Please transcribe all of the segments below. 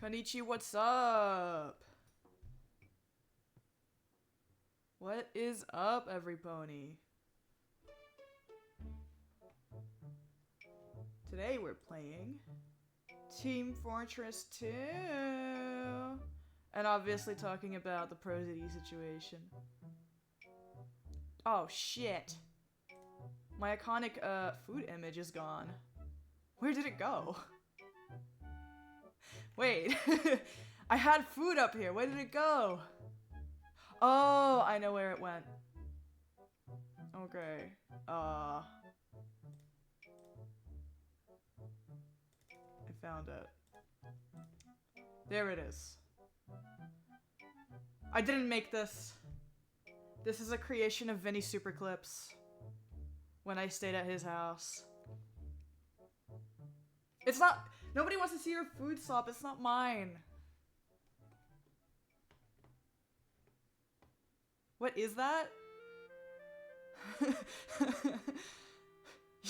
Konnichi, what's up? What is up, everybody? Today we're playing Team Fortress 2. And obviously talking about the ProZD situation. Oh, shit. My iconic, food image is gone. Where did it go? Wait. I had food up here. Where did it go? Oh, I know where it went. Okay. I found it. There it is. I didn't make this. This is a creation of Vinny Superclips. When I stayed at his house. It's not- Nobody wants to see your food slop, it's not mine. What is that?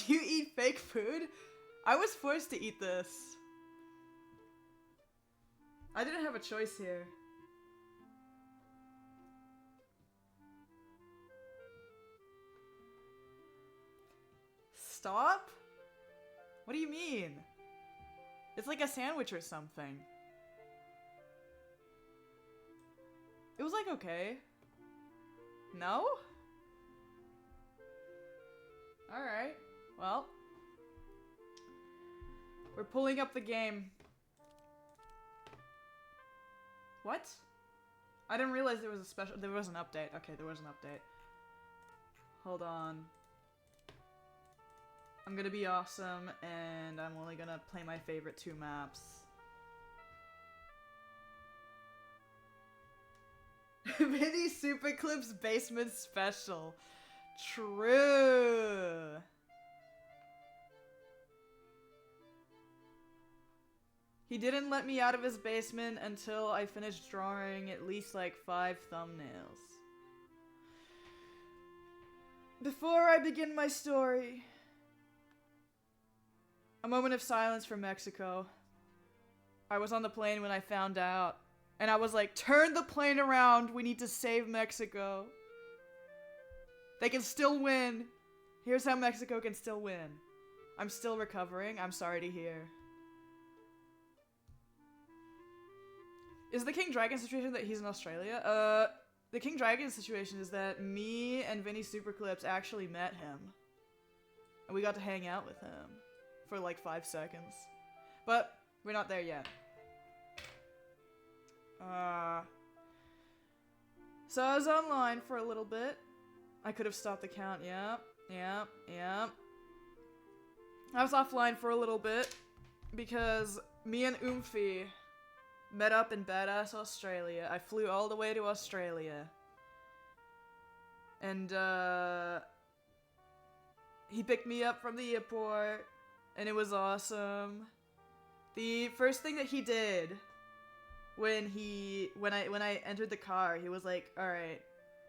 You eat fake food? I was forced to eat this. I didn't have a choice here. Stop? What do you mean? It's like a sandwich or something. It was like okay. No? Alright. Well. We're pulling up the game. What? I didn't realize there was a special- there was an update. Okay, there was an update. Hold on. I'm gonna be awesome, and I'm only gonna play my favorite 2 maps. Mini Superclips Basement Special. True. He didn't let me out of his basement until I finished drawing at least like 5 thumbnails. Before I begin my story, a moment of silence for Mexico. I was on the plane when I found out, and I was like, turn the plane around, we need to save Mexico. They can still win. Here's how Mexico can still win. I'm still recovering, I'm sorry to hear. Is the King Dragon situation that he's in Australia? The King Dragon situation is that me and Vinny Superclips actually met him. And we got to hang out with him. For like 5 seconds. But we're not there yet. So I was online for a little bit. I could have stopped the count. Yep. I was offline for a little bit because me and Oomphy met up in badass Australia. I flew all the way to Australia. And he picked me up from the airport. And it was awesome. The first thing that he did when I entered the car, he was like, "Alright,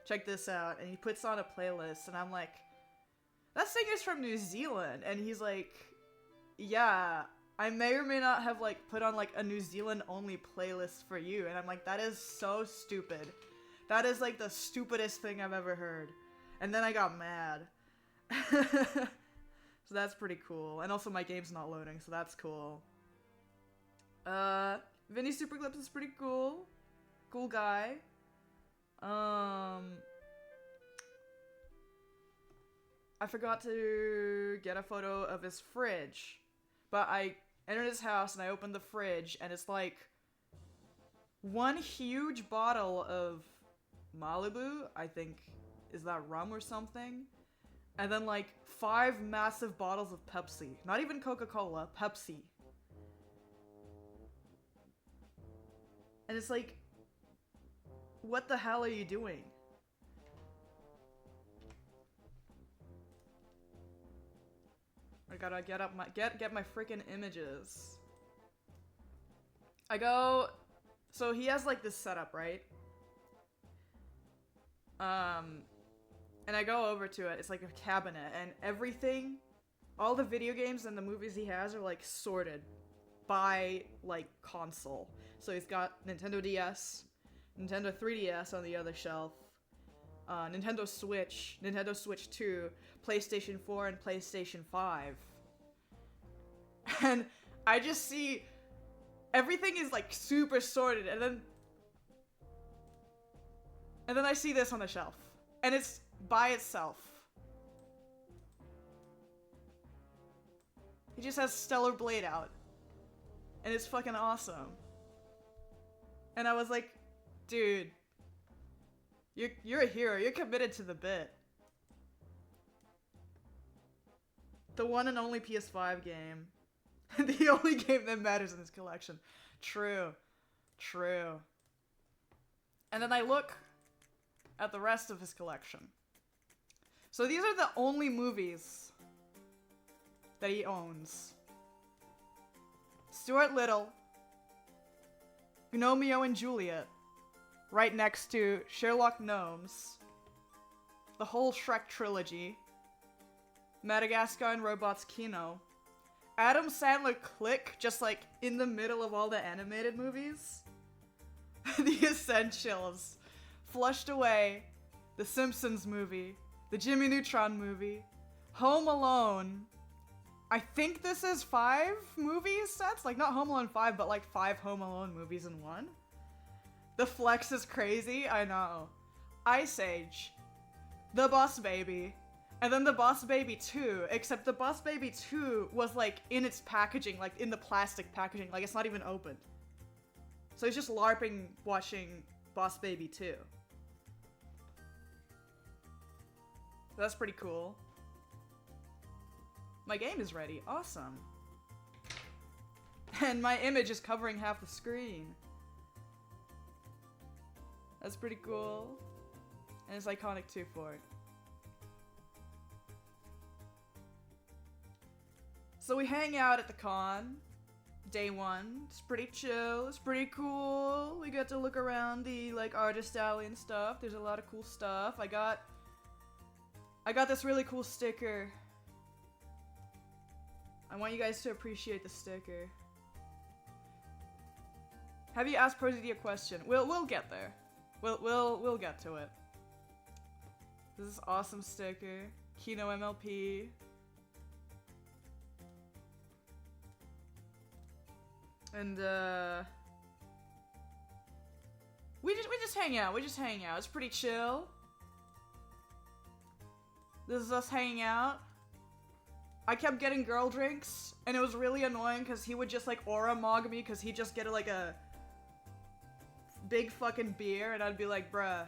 check this out." And he puts on a playlist, and I'm like, "That singer's from New Zealand." And he's like, "Yeah, I may or may not have like put on like a New Zealand only playlist for you." And I'm like, "That is so stupid. That is like the stupidest thing I've ever heard." And then I got mad. So that's pretty cool. And also my game's not loading, so that's cool. Vinny Superclips is pretty cool. Cool guy. I forgot to get a photo of his fridge. But I entered his house and I opened the fridge and it's like one huge bottle of Malibu, I think, is that rum or something? And then like 5 massive bottles of Pepsi. Not even Coca-Cola, Pepsi. And it's like, what the hell are you doing? I gotta get up my get my freaking images. I go, so he has like this setup, right? And I go over to it, it's like a cabinet, and everything, all the video games and the movies he has are like sorted by, like, console. So he's got Nintendo DS, Nintendo 3DS on the other shelf, Nintendo Switch 2, PlayStation 4, and PlayStation 5. And I just see everything is, like, super sorted, and then I see this on the shelf. And it's by itself. He just has Stellar Blade out. And it's fucking awesome. And I was like, dude, you're a hero. You're committed to the bit. The one and only PS5 game. The only game that matters in this collection. True. True. And then I look at the rest of his collection. So these are the only movies that he owns. Stuart Little, Gnomeo and Juliet, right next to Sherlock Gnomes, the whole Shrek trilogy, Madagascar and Robots Kino, Adam Sandler Click, just like in the middle of all the animated movies, The Essentials, Flushed Away, The Simpsons movie, the Jimmy Neutron movie, Home Alone. I think this is 5 movie sets, like not Home Alone 5, but like 5 Home Alone movies in one. The flex is crazy, I know. Ice Age, The Boss Baby, and then The Boss Baby 2, except The Boss Baby 2 was like in its packaging, like in the plastic packaging, like it's not even opened. So he's just LARPing watching Boss Baby 2. That's pretty cool. My game is ready. Awesome. And my image is covering half the screen. That's pretty cool. And it's iconic too for it. So we hang out at the con. Day 1. It's pretty chill. It's pretty cool. We get to look around the like artist alley and stuff. There's a lot of cool stuff. I got this really cool sticker. I want you guys to appreciate the sticker. Have you asked ProZD a question? We'll get there. We'll get to it. This is awesome sticker. Kino MLP. And we just hang out. We just hang out. It's pretty chill. This is us hanging out. I kept getting girl drinks, and it was really annoying because he would just like aura mog me because he'd just get like a big fucking beer, and I'd be like, bruh,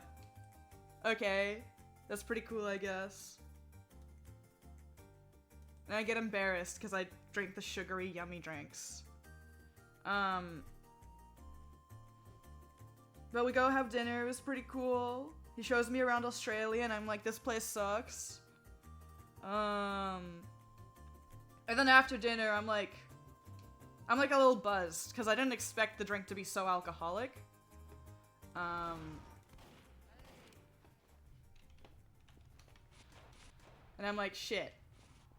okay, that's pretty cool, I guess. And I get embarrassed because I drink the sugary, yummy drinks. But we go have dinner. It was pretty cool. He shows me around Australia, and I'm like, this place sucks. And then after dinner, I'm like a little buzzed because I didn't expect the drink to be so alcoholic. And I'm like, shit,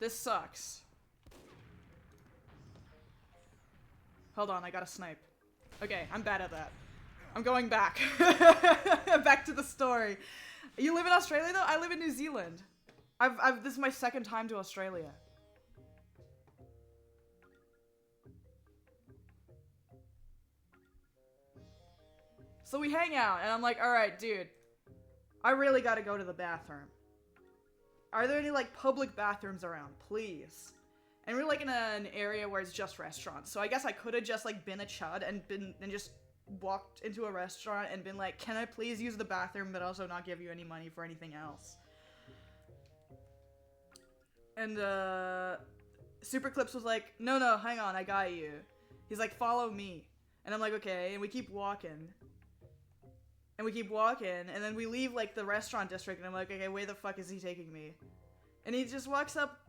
this sucks. Hold on, I gotta snipe. Okay, I'm bad at that. I'm going back. Back to the story. You live in Australia though? I live in New Zealand. This is my second time to Australia. So we hang out, and I'm like, alright, dude, I really gotta go to the bathroom. Are there any, like, public bathrooms around? Please. And we're, like, in an area where it's just restaurants, so I guess I could've just, like, been a chud and just walked into a restaurant and been like, can I please use the bathroom, but also not give you any money for anything else? And, Superclips was like, no, hang on, I got you. He's like, follow me. And I'm like, okay, and we keep walking. And we keep walking, and then we leave, like, the restaurant district, and I'm like, okay, where the fuck is he taking me? And he just walks up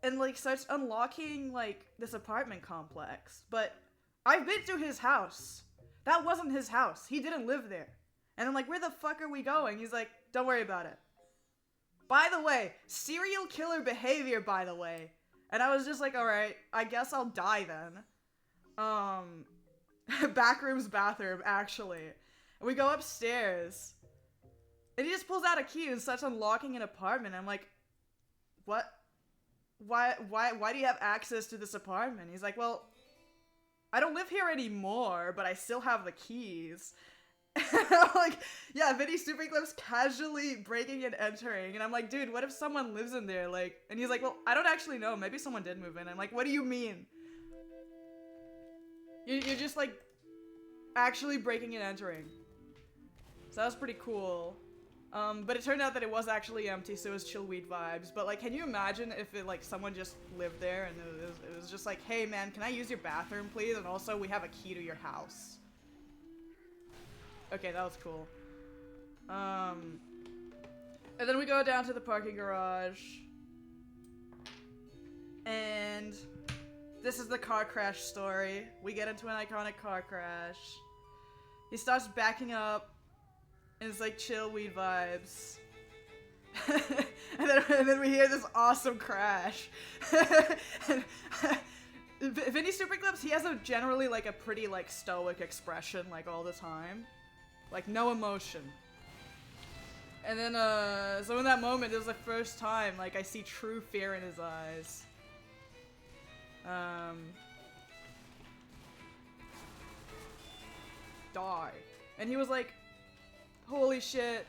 and, like, starts unlocking, like, this apartment complex. But I've been to his house. That wasn't his house. He didn't live there. And I'm like, where the fuck are we going? He's like, don't worry about it. By the way, serial killer behavior, by the way. And I was just like, alright, I guess I'll die then. backroom's bathroom, actually. And we go upstairs. And he just pulls out a key and starts unlocking an apartment. I'm like, what? Why do you have access to this apartment? He's like, well, I don't live here anymore, but I still have the keys. And I'm like, yeah, Vinny Superclips casually breaking and entering. And I'm like, dude, what if someone lives in there? Like, and he's like, well, I don't actually know. Maybe someone did move in. I'm like, what do you mean? You're just like actually breaking and entering. So that was pretty cool. But it turned out that it was actually empty, so it was chill weed vibes. But like, can you imagine if it like someone just lived there and it was just like, hey man, can I use your bathroom please? And also we have a key to your house. Okay, that was cool. And then we go down to the parking garage. And this is the car crash story. We get into an iconic car crash. He starts backing up. And it's like chill weed vibes. and then we hear this awesome crash. Vinny Superclips, he has a generally like a pretty like stoic expression like all the time. Like no emotion. And then so in that moment it was the first time like I see true fear in his eyes. Die. And he was like, holy shit,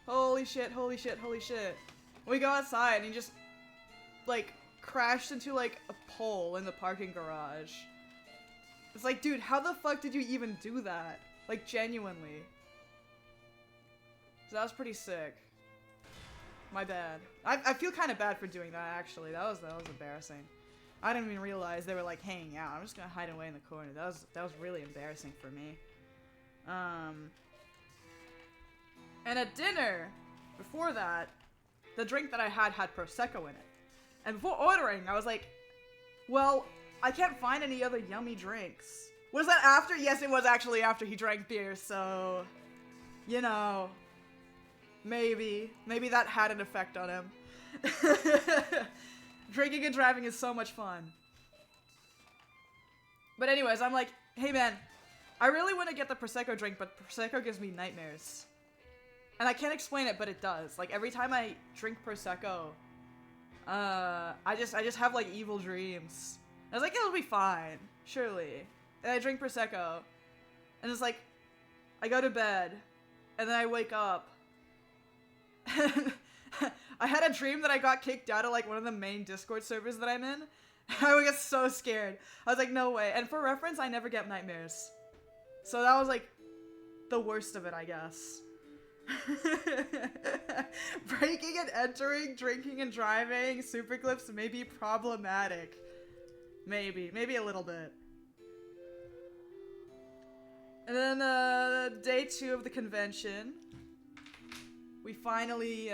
holy shit, holy shit, holy shit. We go outside and he just, like, crashed into, like, a pole in the parking garage. It's like, dude, how the fuck did you even do that? Like, genuinely. So that was pretty sick. My bad. I feel kind of bad for doing that, actually. That was embarrassing. I didn't even realize they were, like, hanging out. I'm just gonna hide away in the corner. That was really embarrassing for me. And at dinner, before that, the drink that I had Prosecco in it. And before ordering, I was like, well, I can't find any other yummy drinks. Was that after? Yes, it was actually after he drank beer, so, you know, maybe that had an effect on him. Drinking and driving is so much fun. But anyways, I'm like, hey man, I really want to get the Prosecco drink, but Prosecco gives me nightmares. And I can't explain it, but it does. Like, every time I drink Prosecco, I just have, like, evil dreams. I was like, it'll be fine, surely. And I drink Prosecco, and it's like, I go to bed, and then I wake up. I had a dream that I got kicked out of, like, one of the main Discord servers that I'm in. I would get so scared. I was like, no way. And for reference, I never get nightmares. So that was, like, the worst of it, I guess. Breaking and entering, drinking and driving, Superclips may be problematic. Maybe a little bit. And then, day 2 of the convention. We finally,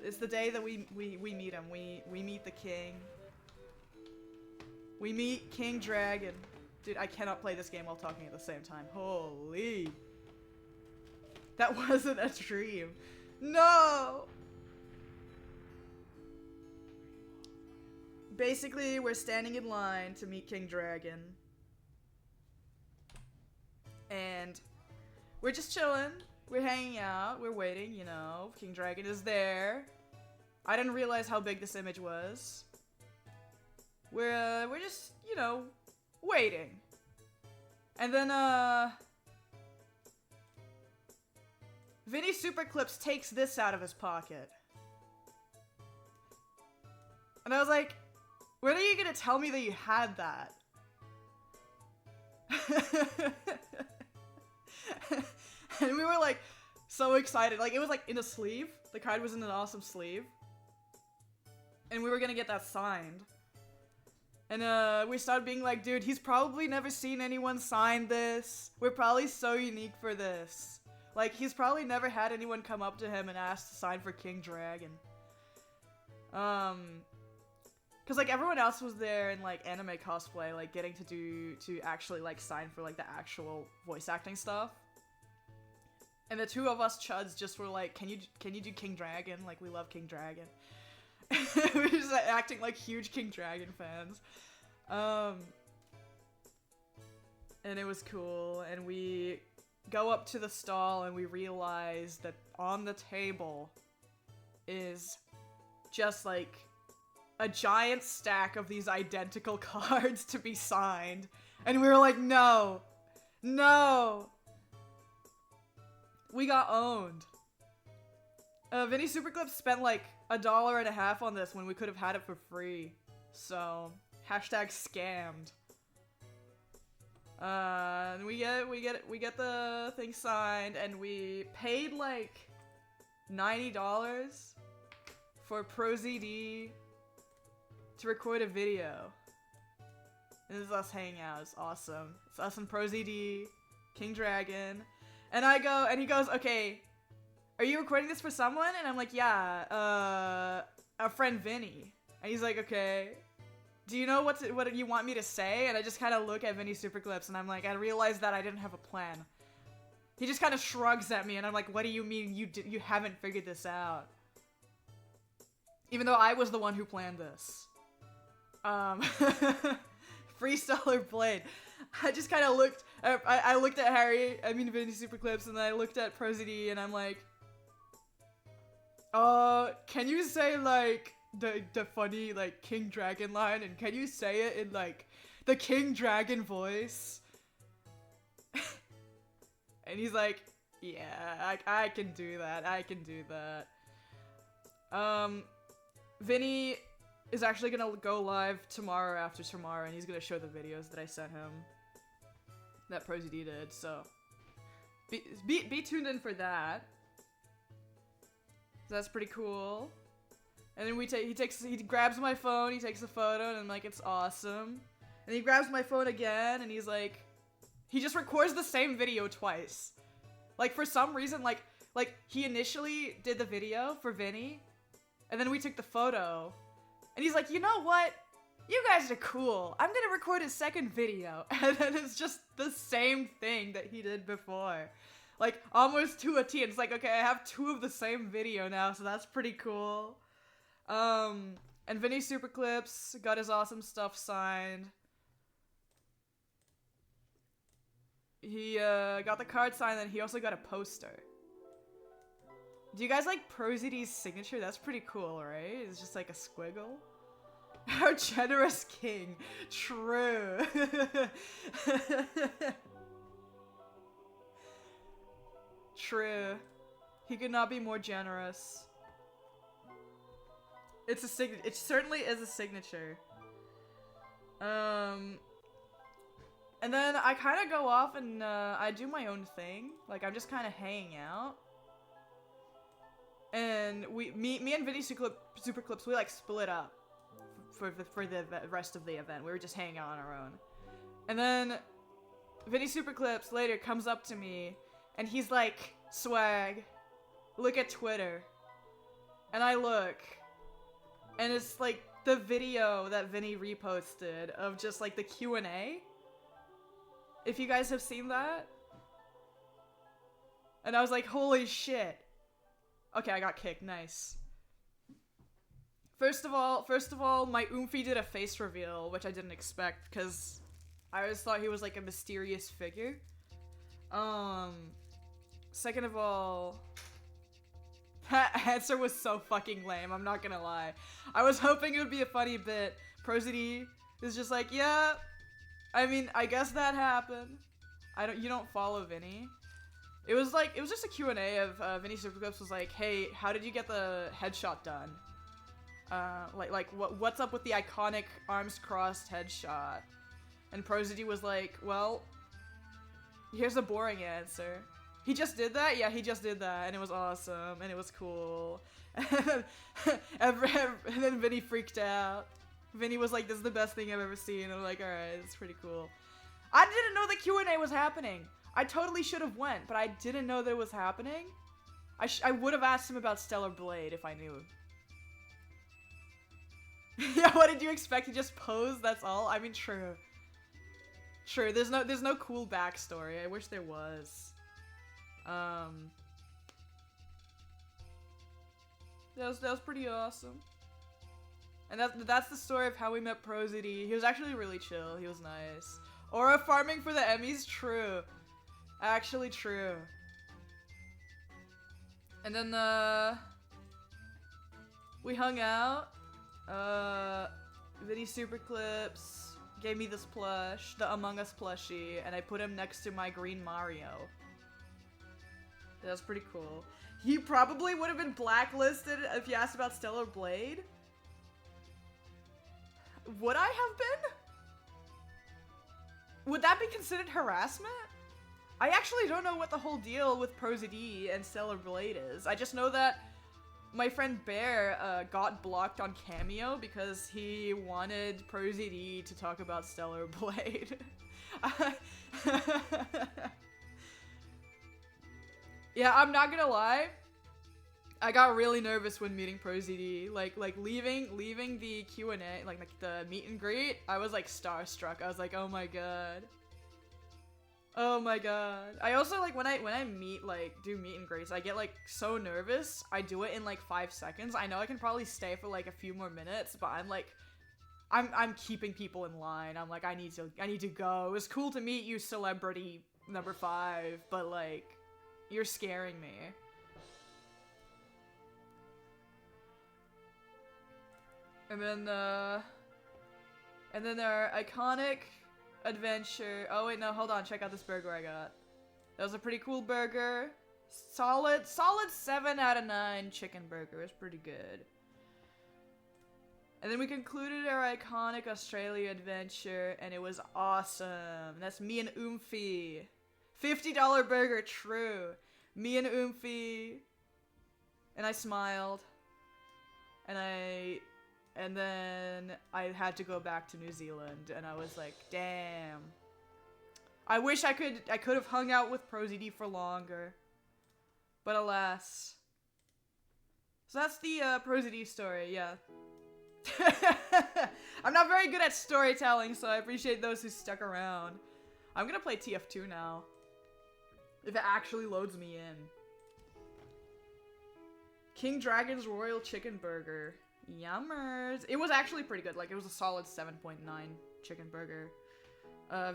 it's the day that we meet him. We meet the king. We meet King Dragon. Dude, I cannot play this game while talking at the same time. Holy. That wasn't a dream. No! Basically, we're standing in line to meet King Dragon. And we're just chilling. We're hanging out. We're waiting, you know. King Dragon is there. I didn't realize how big this image was. We're just, you know, waiting. And then, Vinny Superclips takes this out of his pocket. And I was like, when are you gonna tell me that you had that? And we were like, so excited. Like, it was like in a sleeve. The card was in an awesome sleeve. And we were gonna get that signed. And we started being like, dude, he's probably never seen anyone sign this. We're probably so unique for this. Like, he's probably never had anyone come up to him and ask to sign for King Dragon. Cause like everyone else was there in like anime cosplay, like getting to actually like sign for like the actual voice acting stuff. And the two of us chuds just were like, can you do King Dragon? Like, we love King Dragon. We were just like, acting like huge King Dragon fans. And it was cool, and we go up to the stall and we realize that on the table is just like a giant stack of these identical cards to be signed. And we were like, no, no. We got owned. Vinny Superclips spent like $1.50 on this when we could have had it for free. So, hashtag scammed. And we get the thing signed, and we paid like $90 for ProZD to record a video. And this is us hanging out. It's awesome. It's us and ProZD, King Dragon, and I go, and he goes, okay, are you recording this for someone? And I'm like, yeah, our friend Vinny. And he's like, okay. Do you know what you want me to say? And I just kind of look at Vinny Superclips, and I'm like, I realized that I didn't have a plan. He just kind of shrugs at me, and I'm like, what do you mean you haven't figured this out? Even though I was the one who planned this. Freestyler Blade. I just kind of looked, I looked at Vinny Superclips, and then I looked at ProZD, and I'm like, can you say, like, the funny, like, King Dragon line, and can you say it in, like, the King Dragon voice? And he's like, yeah, I can do that, I can do that. Vinny is actually gonna go live tomorrow after tomorrow, and he's gonna show the videos that I sent him, that ProZD did, so be tuned in for that. So that's pretty cool. And then he grabs my phone, he takes a photo, and I'm like, it's awesome. And he grabs my phone again, and he's like, he just records the same video twice. Like, for some reason, like he initially did the video for Vinny, and then we took the photo, and he's like, you know what? You guys are cool. I'm gonna record a second video. And then it's just the same thing that he did before. Like, almost to a T. It's like, okay, I have two of the same video now, so that's pretty cool. And Vinny Superclips got his awesome stuff signed. He, got the card signed, and he also got a poster. Do you guys like ProZD's signature? That's pretty cool, right? It's just like a squiggle. Our generous king. True. True. He could not be more generous. It's a it certainly is a signature. And then I kind of go off and I do my own thing. Like, I'm just kind of hanging out. And me and Vinny Superclips, we like split up for the rest of the event. We were just hanging out on our own. And then Vinny Superclips later comes up to me and he's like, Swag, look at Twitter. And I look, and it's like the video that Vinny reposted of just like the Q&A. If you guys have seen that. And I was like, holy shit. Okay, I got kicked. Nice. First of all, my Oomphy did a face reveal, which I didn't expect, because I always thought he was like a mysterious figure. Second of all, that answer was so fucking lame, I'm not gonna lie. I was hoping it would be a funny bit. ProZD is just like, yeah, I mean, I guess that happened. You don't follow Vinny. It was just a Q&A of Vinny Superclips was like, hey, how did you get the headshot done? What's up with the iconic arms crossed headshot? And ProZD was like, well, here's a boring answer. He just did that? Yeah, he just did that, and it was awesome, and it was cool. And then Vinny freaked out. Vinny was like, this is the best thing I've ever seen. And I'm like, alright, it's pretty cool. I didn't know the Q&A was happening. I totally should have went, but I didn't know that it was happening. I would have asked him about Stellar Blade if I knew. Yeah, what did you expect? He just posed, that's all? I mean, true. Sure, there's no cool backstory. I wish there was. That was pretty awesome. And that's the story of how we met ProZD. He was actually really chill. He was nice. Aura farming for the Emmys? True. Actually true. And then, we hung out. Vinny Super Clips gave me this plush, the Among Us plushie, and I put him next to my green Mario. That was pretty cool. He probably would have been blacklisted if you asked about Stellar Blade. Would I have been? Would that be considered harassment? I actually don't know what the whole deal with ProZD and Stellar Blade is. I just know that my friend Bear got blocked on Cameo because he wanted ProZD to talk about Stellar Blade. Yeah, I'm not gonna lie. I got really nervous when meeting ProZD. Like leaving the Q&A, like the meet and greet, I was like starstruck. I was like, oh my god. Oh my god. I also like when I do meet and greets, I get like so nervous. I do it in like 5 seconds. I know I can probably stay for like a few more minutes, but I'm like I'm keeping people in line. I'm like I need to go. It was cool to meet you, celebrity number 5, but like you're scaring me. And then our iconic adventure. Oh wait, no, hold on. Check out this burger I got. That was a pretty cool burger. Solid 7 out of 9 chicken burger. It's pretty good. And then we concluded our iconic Australia adventure, and it was awesome. That's me and Oomphy. $50 burger, true. Me and Oomphy. And I smiled. And then I had to go back to New Zealand, and I was like, damn. I wish I could have hung out with ProZD for longer. But alas. So that's the ProZD story, yeah. I'm not very good at storytelling, so I appreciate those who stuck around. I'm gonna play TF2 now. If it actually loads me in. King Dragon's Royal Chicken Burger. Yummers. It was actually pretty good. Like, it was a solid 7.9 chicken burger.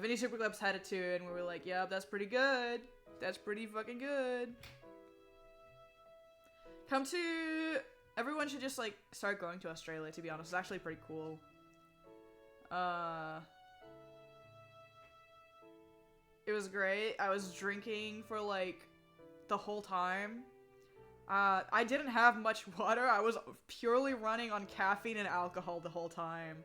Vinny Superclips had it too, and we were like, yeah, that's pretty good. That's pretty fucking good. Everyone should just, like, start going to Australia, to be honest. It's actually pretty cool. It was great. I was drinking for, like, the whole time. I didn't have much water. I was purely running on caffeine and alcohol the whole time.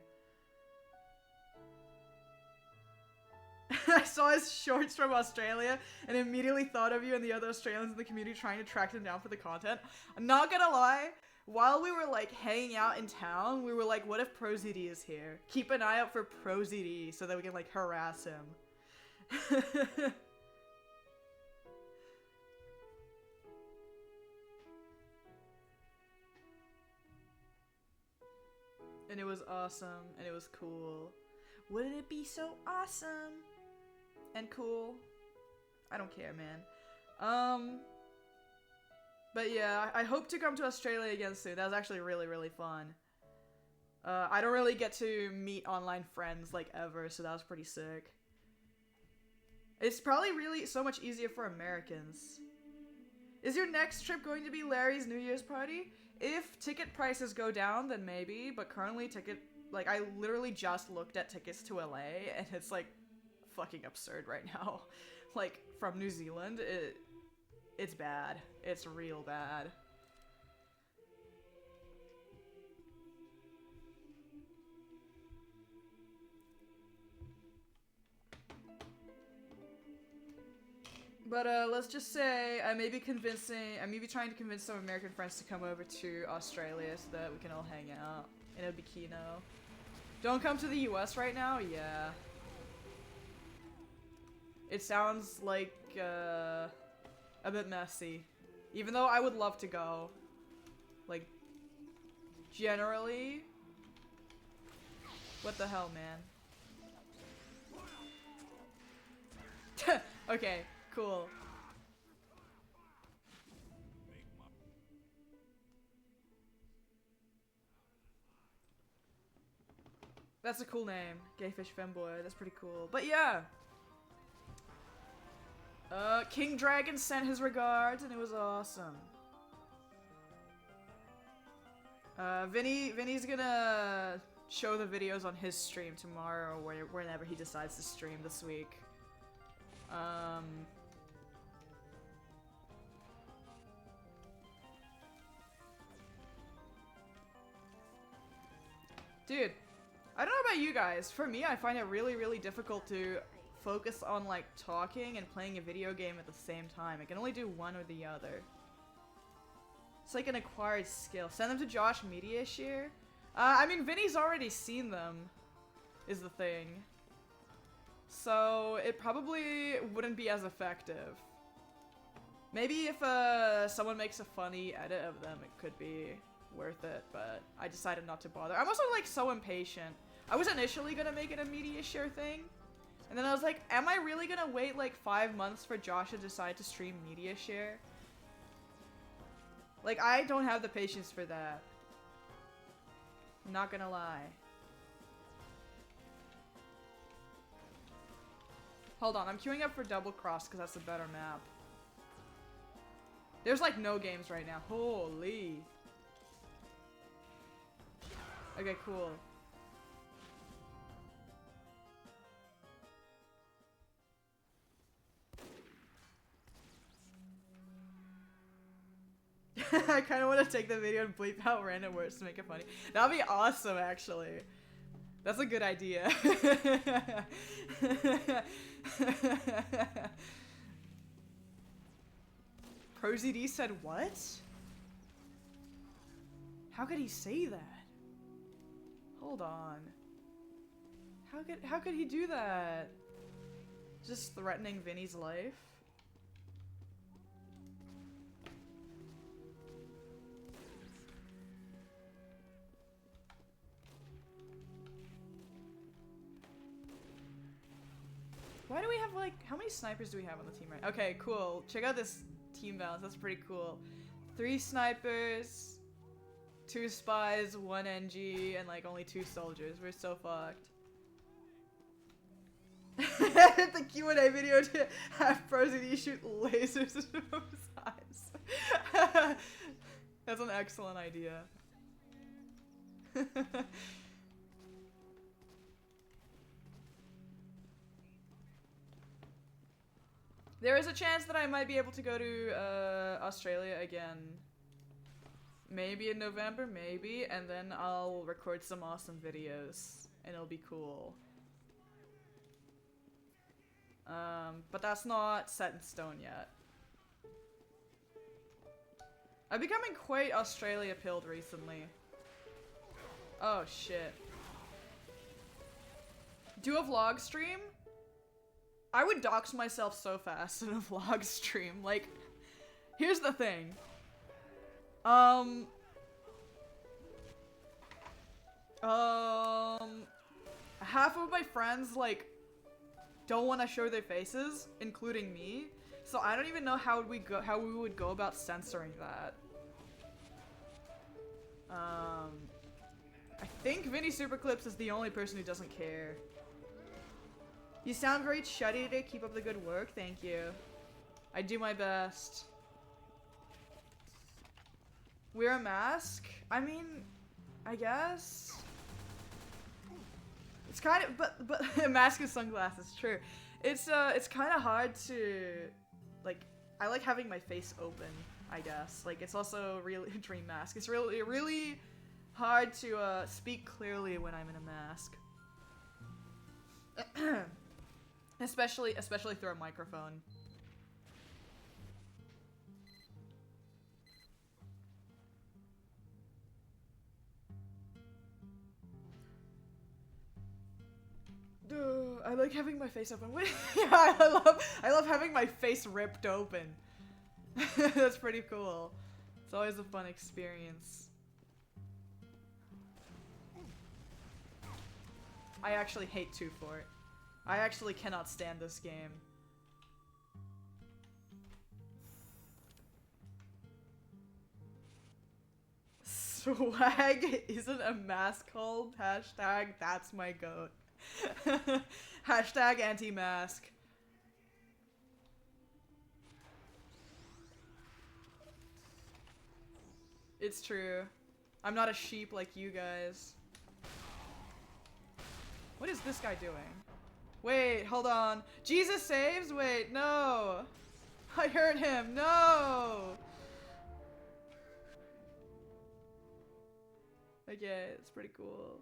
I saw his shorts from Australia and immediately thought of you and the other Australians in the community trying to track them down for the content. I'm not gonna lie, while we were like hanging out in town, we were like, what if ProZD is here? Keep an eye out for ProZD so that we can like harass him. And it was awesome, and it was cool. Wouldn't it be so awesome? And cool? I don't care, man. But yeah, I hope to come to Australia again soon. That was actually really, really fun. I don't really get to meet online friends, like, ever, so that was pretty sick. It's probably really so much easier for Americans. Is your next trip going to be Larry's New Year's party? If ticket prices go down, then maybe, but currently like, I literally just looked at tickets to LA, and it's, like, fucking absurd right now. Like, from New Zealand, it's bad. It's real bad. But, let's just say I may be trying to convince some American friends to come over to Australia so that we can all hang out in a bikini. Don't come to the US right now? Yeah. It sounds like, a bit messy. Even though I would love to go. Like, generally. What the hell, man? Okay. Cool. That's a cool name. Gayfish Femboy. That's pretty cool. But yeah. King Dragon sent his regards and it was awesome. Vinny's gonna show the videos on his stream tomorrow or whenever he decides to stream this week. Dude, I don't know about you guys. For me, I find it really, really difficult to focus on, like, talking and playing a video game at the same time. I can only do one or the other. It's like an acquired skill. Send them to Josh Mediashare? I mean, Vinny's already seen them, is the thing. So, it probably wouldn't be as effective. Maybe if someone makes a funny edit of them, it could be worth it, but I decided not to bother. I'm also, like, so impatient. I was initially gonna make it a media share thing, and then I was like, am I really gonna wait, like, 5 months for Josh to decide to stream media share? Like, I don't have the patience for that. I'm not gonna lie. Hold on, I'm queuing up for Double Cross because that's a better map. There's, like, no games right now. Holy. Okay, cool. I kind of want to take the video and bleep out random words to make it funny. That would be awesome, actually. That's a good idea. ProZD said what? How could he say that? Hold on. How could he do that? Just threatening Vinny's life? Why do we have, like, how many snipers do we have on the team right? Okay, cool. Check out this team balance. That's pretty cool. 3 snipers, 2 spies, 1 NG, and, like, only 2 soldiers. We're so fucked. The Q&A video to have ProZD shoot lasers into his eyes. That's an excellent idea. There is a chance that I might be able to go to Australia again. Maybe in November, maybe, and then I'll record some awesome videos, and it'll be cool. But that's not set in stone yet. I'm becoming quite Australia-pilled recently. Oh, shit. Do a vlog stream? I would dox myself so fast in a vlog stream. Like, here's the thing. Half of my friends, like, don't want to show their faces, including me. So I don't even know how we would go about censoring that. I think Vinny Superclips is the only person who doesn't care. You sound very shutty today. Keep up the good work. Thank you. I do my best. Wear a mask? I mean, I guess. It's kind of, but a mask and sunglasses, true. It's kind of hard to, like, I like having my face open, I guess. Like, it's also really dream mask. It's really hard to speak clearly when I'm in a mask. Especially through a microphone. I like having my face open. Yeah, I love having my face ripped open. That's pretty cool. It's always a fun experience. I actually hate 2 Fort. I actually cannot stand this game. Swag isn't a mask called. Hashtag that's my goat. Hashtag anti-mask. It's true. I'm not a sheep like you guys. What is this guy doing? Wait, hold on. Jesus saves? Wait, no. I hurt him. No. Okay, it's pretty cool.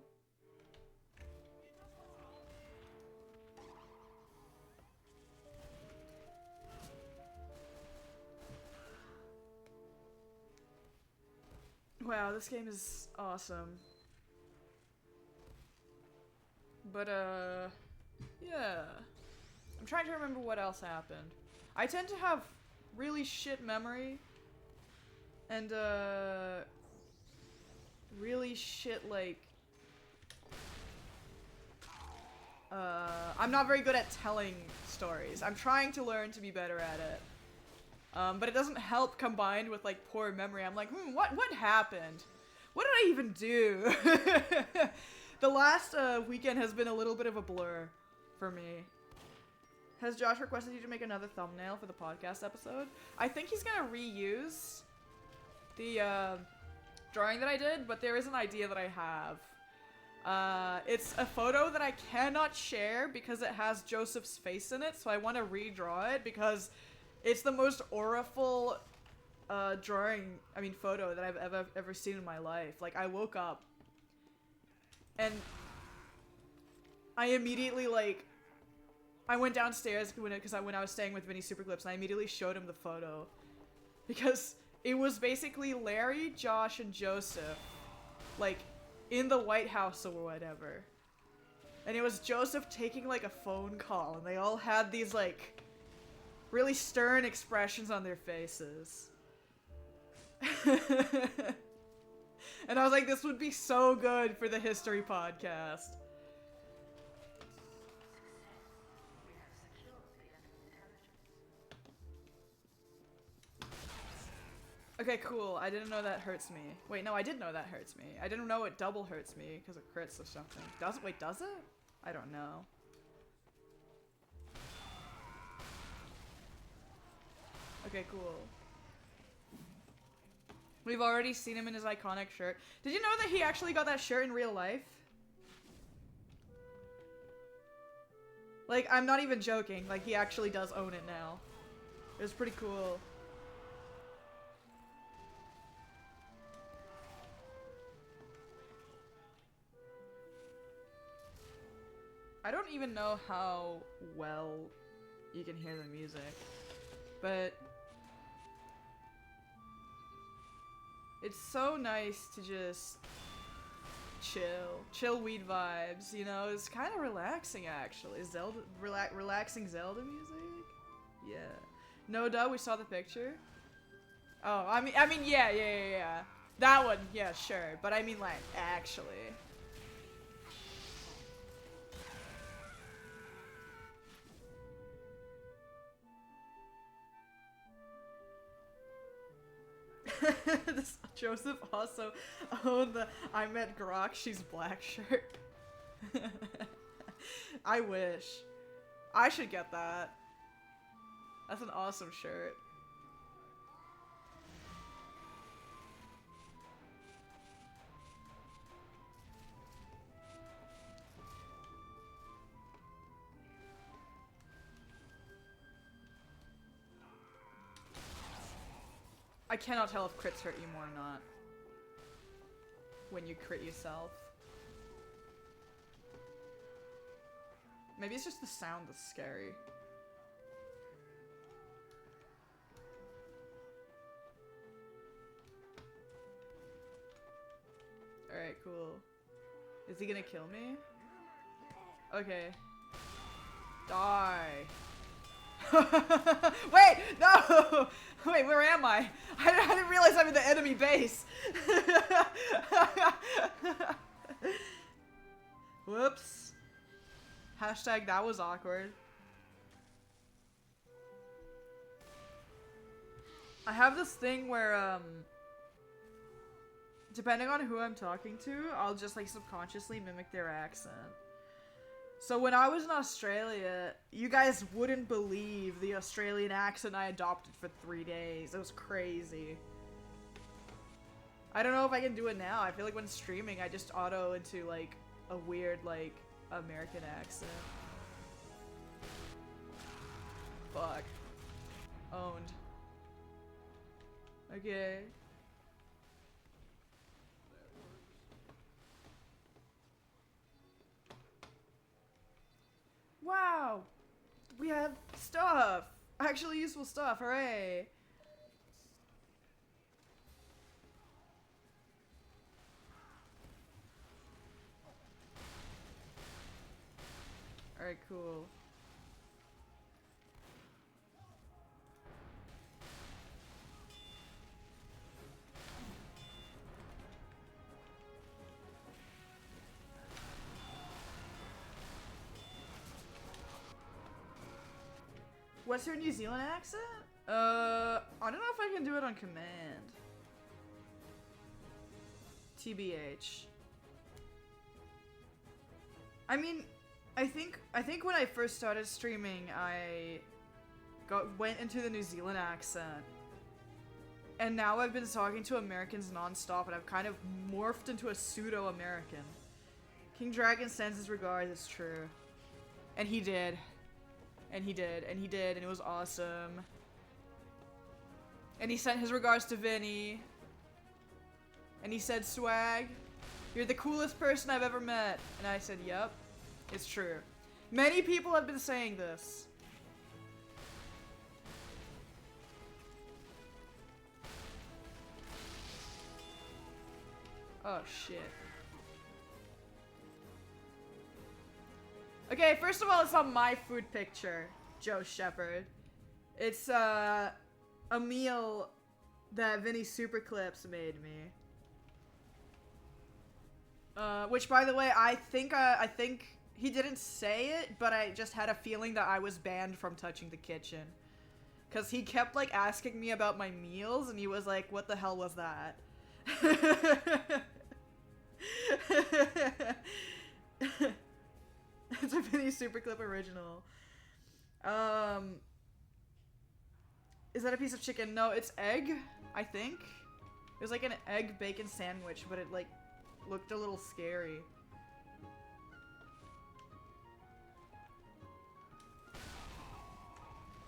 Wow, this game is awesome. But, yeah. I'm trying to remember what else happened. I tend to have really shit memory. And, really shit, like... I'm not very good at telling stories. I'm trying to learn to be better at it. But it doesn't help combined with, like, poor memory. I'm like, what happened? What did I even do? The last, weekend has been a little bit of a blur for me. Has Josh requested you to make another thumbnail for the podcast episode? I think he's gonna reuse the, drawing that I did, but there is an idea that I have. It's a photo that I cannot share because it has Joseph's face in it, so I want to redraw it because it's the most auraful, photo that I've ever seen in my life. Like, I woke up and I immediately, like, I went downstairs when I was staying with Vinny Superclips, and I immediately showed him the photo because it was basically Larry, Josh, and Joseph, like, in the White House or whatever. And it was Joseph taking, like, a phone call, and they all had these, like, really stern expressions on their faces. And I was like, this would be so good for the history podcast. Okay, cool. I didn't know that hurts me. Wait, no, I did know that hurts me. I didn't know it double hurts me because it crits or something. Does it? Wait, does it? I don't know. Okay, cool. We've already seen him in his iconic shirt. Did you know that he actually got that shirt in real life? Like, I'm not even joking. Like, he actually does own it now. It was pretty cool. I don't even know how well you can hear the music, but it's so nice to just chill weed vibes, you know? It's kind of relaxing, actually. Zelda, relaxing Zelda music? Yeah. No, duh, we saw the picture. Oh, I mean, yeah. That one, yeah, sure. But I mean, like, actually. This Joseph also owned the I Met Grok, she's black shirt. I wish. I should get that. That's an awesome shirt. I cannot tell if crits hurt you more or not when you crit yourself. Maybe it's just the sound that's scary. Alright, cool. Is he gonna kill me? Okay. Die. Wait! No! Wait, where am I? I didn't realize I'm in the enemy base. Whoops. Hashtag that was awkward. I have this thing where, depending on who I'm talking to, I'll just like subconsciously mimic their accent. So when I was in Australia, you guys wouldn't believe the Australian accent I adopted for 3 days. It was crazy. I don't know if I can do it now. I feel like when streaming, I just auto into like a weird like American accent. Fuck. Owned. Okay. Wow! We have stuff! Actually useful stuff, hooray! Alright, cool. What's her New Zealand accent? I don't know if I can do it on command. TBH. I mean, I think when I first started streaming, I went into the New Zealand accent. And now I've been talking to Americans nonstop, and I've kind of morphed into a pseudo-American. King Dragon sends his regards, it's true. And he did. And he did, and he did, and it was awesome. And he sent his regards to Vinny. And he said, Swag, you're the coolest person I've ever met. And I said, yep, it's true. Many people have been saying this. Oh, shit. Okay, first of all, it's on my food picture, Joe Shepherd. It's, a meal that Vinny Superclips made me. Which, by the way, I think he didn't say it, but I just had a feeling that I was banned from touching the kitchen. Because he kept, like, asking me about my meals, and he was like, what the hell was that? It's a Vinny Superclip original. Is that a piece of chicken? No, it's egg, I think. It was like an egg bacon sandwich, but it like looked a little scary.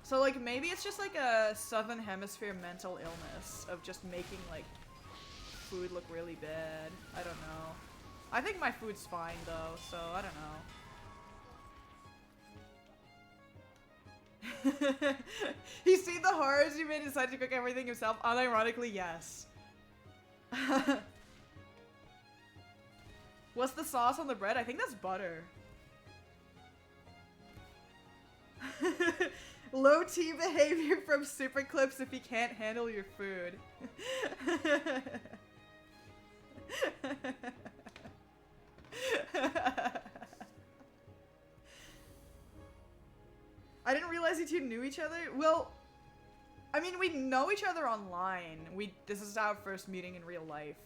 So like maybe it's just like a Southern Hemisphere mental illness of just making like food look really bad. I don't know. I think my food's fine though, so I don't know. He's seen the horrors you made and decided to cook everything himself? Unironically, yes. What's the sauce on the bread? I think that's butter. Low T behavior from Superclips if he can't handle your food. I didn't realize you two knew each other. Well, I mean, we know each other online. This is our first meeting in real life.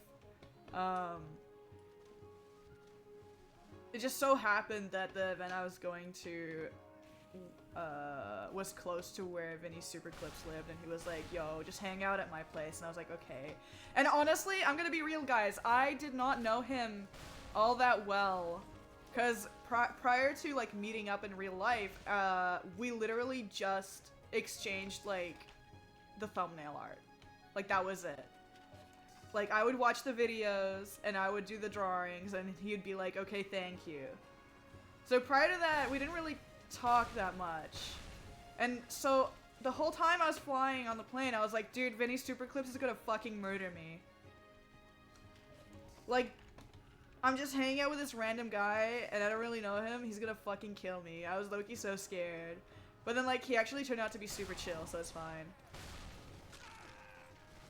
It just so happened that the event I was going to was close to where Vinny Superclips lived, and he was like, yo, just hang out at my place, and I was like, okay. And honestly, I'm gonna be real, guys, I did not know him all that well, because prior to, like, meeting up in real life, we literally just exchanged, like, the thumbnail art. Like, that was it. Like, I would watch the videos, and I would do the drawings, and he'd be like, okay, thank you. So prior to that, we didn't really talk that much. And so, the whole time I was flying on the plane, I was like, dude, Vinny Superclips is gonna fucking murder me. Like, I'm just hanging out with this random guy, and I don't really know him, he's gonna fucking kill me. I was low-key so scared. But then, like, he actually turned out to be super chill, so it's fine.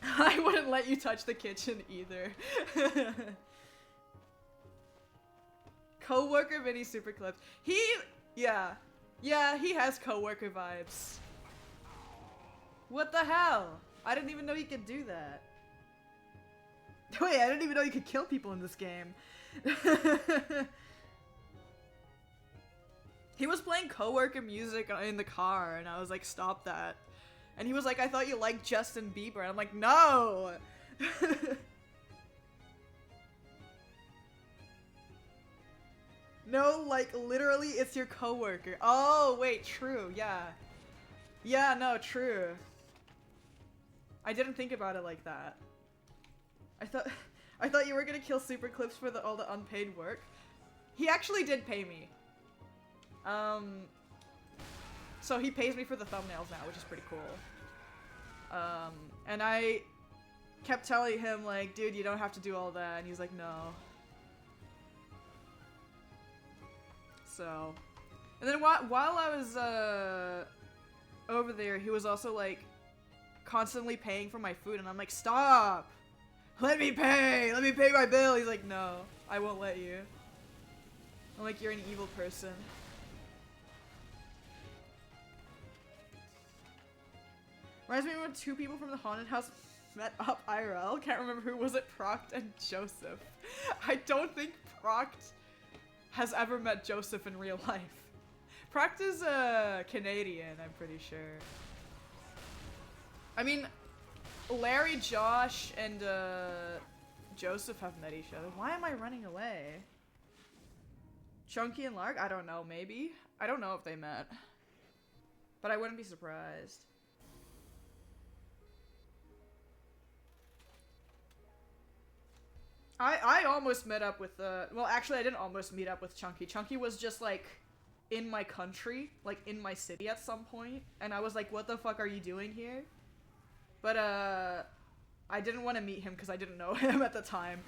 I wouldn't let you touch the kitchen either. Coworker Vinny Superclips. Yeah, he has coworker vibes. What the hell? I didn't even know he could do that. Wait, I didn't even know you could kill people in this game. He was playing coworker music in the car, and I was like, stop that. And he was like, I thought you liked Justin Bieber. And I'm like, no! No, like, literally, it's your coworker. Oh, wait, true, yeah. Yeah, no, true. I didn't think about it like that. I thought you were gonna kill Super Clips for all the unpaid work. He actually did pay me. So he pays me for the thumbnails now, which is pretty cool. And I kept telling him, like, dude, you don't have to do all that, and he's like, no. So, and then while I was, over there, he was also, like, constantly paying for my food, and I'm like, stop! Let me pay my bill! He's like, no, I won't let you. I'm like, you're an evil person. Reminds me of when two people from the haunted house met up IRL. Can't remember who was it, Proct and Joseph. I don't think Proct has ever met Joseph in real life. Proct is Canadian, I'm pretty sure. I mean, Larry, Josh, and Joseph have met each other. Why am I running away? Chunky and Lark? I don't know, maybe? I don't know if they met. But I wouldn't be surprised. I almost met up with, well, actually I didn't almost meet up with Chunky. Chunky was just, like, in my country, like, in my city at some point, and I was like, what the fuck are you doing here? But, I didn't want to meet him because I didn't know him at the time.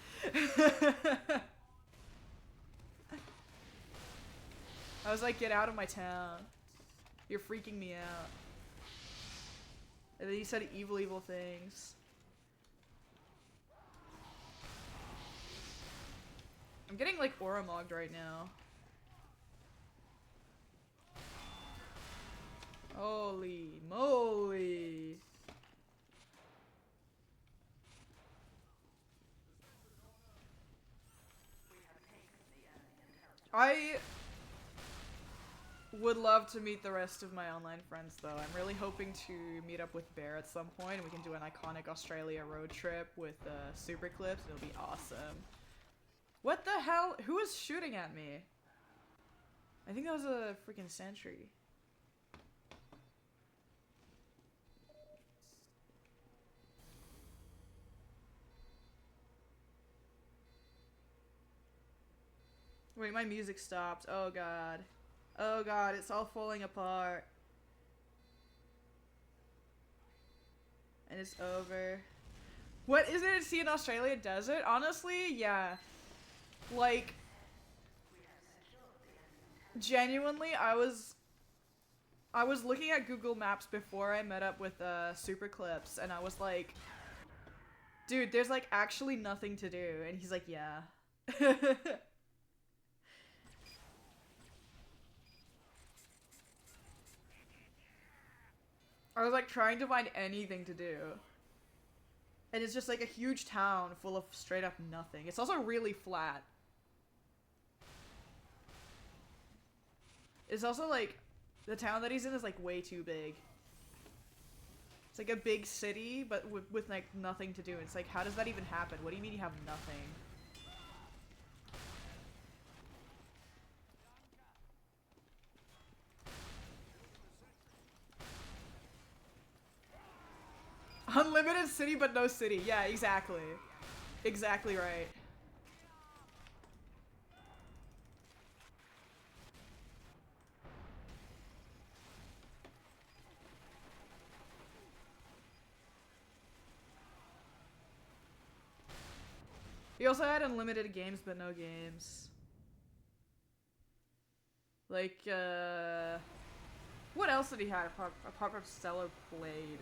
I was like, get out of my town. You're freaking me out. And then he said evil things. I'm getting, like, aura mogged right now. Holy moly. I would love to meet the rest of my online friends, though. I'm really hoping to meet up with Bear at some point. We can do an iconic Australia road trip with Super Clips. It'll be awesome. What the hell? Who was shooting at me? I think that was a freaking sentry. Wait, my music stopped. Oh god. Oh god, it's all falling apart. And it's over. What is there to see in Australia desert? Honestly, yeah. Like, genuinely, I was looking at Google Maps before I met up with Super Clips, and I was like, dude, there's like actually nothing to do. And he's like, yeah. I was like trying to find anything to do. And it's just like a huge town full of straight up nothing. It's also really flat. It's also like, the town that he's in is like way too big. It's like a big city, but with like nothing to do. It's like, how does that even happen? What do you mean you have nothing? Unlimited city, but no city. Yeah, exactly. Exactly right. He also had unlimited games, but no games. Like, what else did he have apart from Stellar Blade?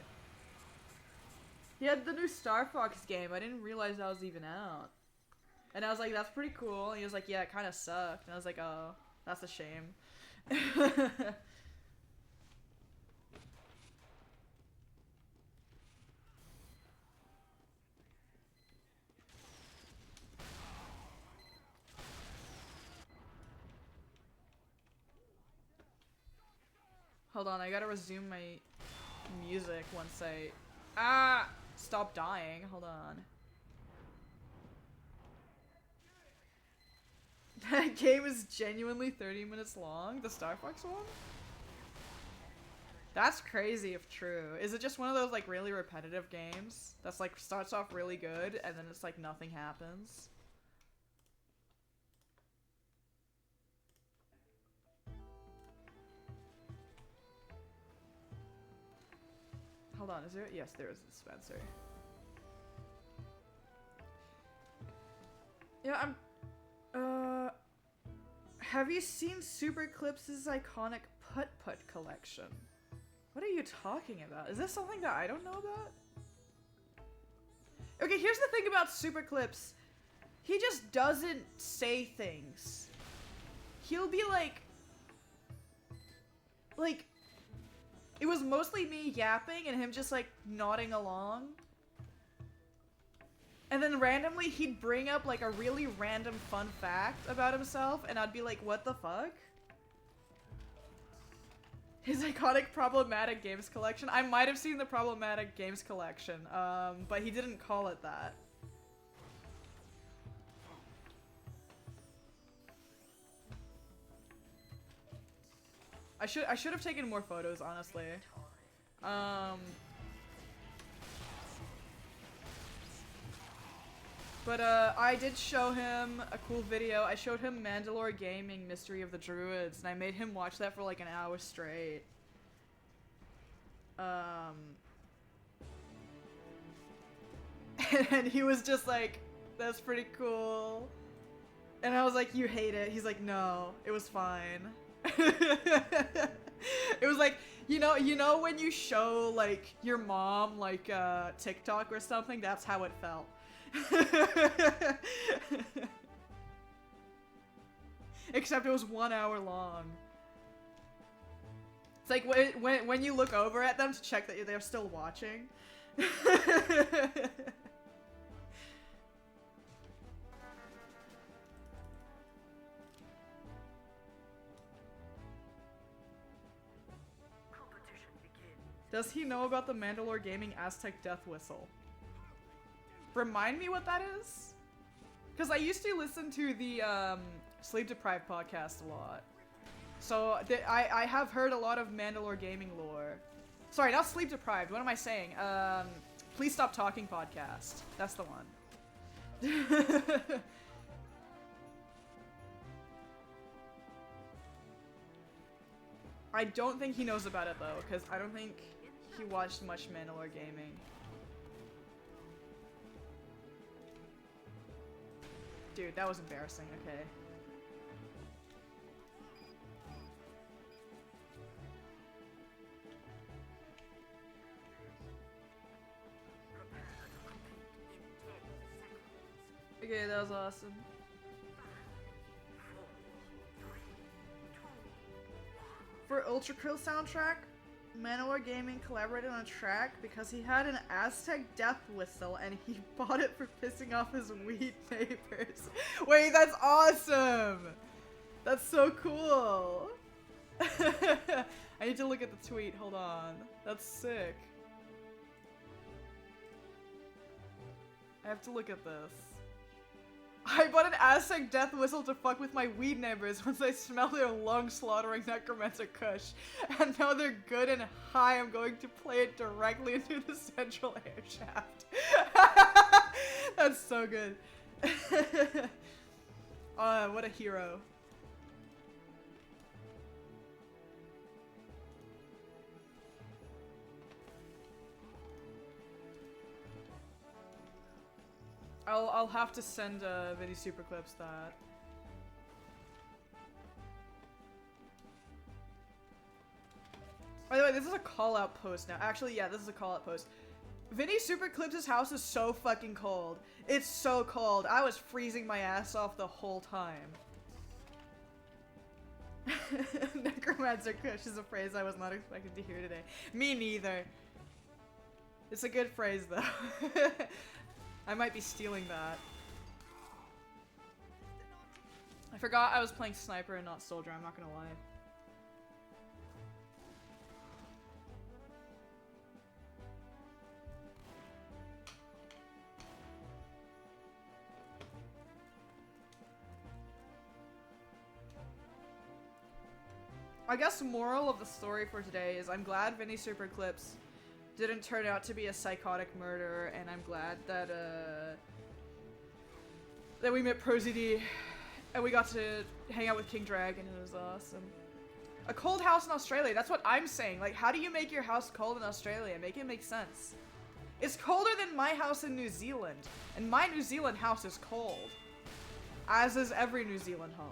He had the new Star Fox game. I didn't realize that was even out. And I was like, that's pretty cool. And he was like, yeah, it kind of sucked. And I was like, oh, that's a shame. Hold on, I gotta resume my music once I... Ah! Stop dying. Hold on. That game is genuinely 30 minutes long? The Star Fox one? That's crazy if true. Is it just one of those like really repetitive games that's like starts off really good and then it's like nothing happens? Hold on, is there? Yes, there is a dispenser. Yeah, have you seen Super Clips' iconic Putt-Putt collection? What are you talking about? Is this something that I don't know about? Okay, here's the thing about Super Clips. He just doesn't say things. He'll be like, it was mostly me yapping and him just like nodding along. And then randomly he'd bring up like a really random fun fact about himself and I'd be like, what the fuck? His iconic problematic games collection. I might have seen the problematic games collection, but he didn't call it that. I should have taken more photos, honestly. But I did show him a cool video. I showed him Mandalore Gaming Mystery of the Druids, and I made him watch that for like an hour straight. And he was just like, that's pretty cool. And I was like, you hate it? He's like, no, it was fine. It was like, you know when you show like your mom like TikTok or something, that's how it felt. Except it was 1 hour long. It's like when you look over at them to check that they're still watching. Does he know about the Mandalore Gaming Aztec Death Whistle? Remind me what that is? Because I used to listen to the Sleep Deprived podcast a lot. So I have heard a lot of Mandalore Gaming lore. Sorry, not Sleep Deprived. What am I saying? Please Stop Talking podcast. That's the one. I don't think he knows about it though, because I don't think he watched much Mandalore Gaming. Dude, that was embarrassing, okay. Okay, that was awesome. For Ultra Krill soundtrack, Mandalore Gaming collaborated on a track because he had an Aztec death whistle and he bought it for pissing off his weed neighbors. Wait, that's awesome! That's so cool! I need to look at the tweet, hold on. That's sick. I have to look at this. I bought an Aztec death whistle to fuck with my weed neighbors once I smell their lung-slaughtering necromancer kush. And now they're good and high, I'm going to play it directly into the central air shaft. That's so good. What a hero. I'll have to send Vinny Superclips that. By the way, this is a call-out post now. Actually, yeah, this is a call-out post. Vinny Superclips' house is so fucking cold. It's so cold. I was freezing my ass off the whole time. Necromancer Kush is a phrase I was not expecting to hear today. Me neither. It's a good phrase, though. I might be stealing that. I forgot I was playing sniper and not soldier, I'm not gonna lie. I guess moral of the story for today is I'm glad Vinny Superclips didn't turn out to be a psychotic murderer, and I'm glad that that we met ProZD and we got to hang out with King Dragon. It was awesome. A cold house in Australia, that's what I'm saying. Like, how do you make your house cold in Australia? Make it make sense. It's colder than my house in New Zealand, and my New Zealand house is cold. As is every New Zealand home.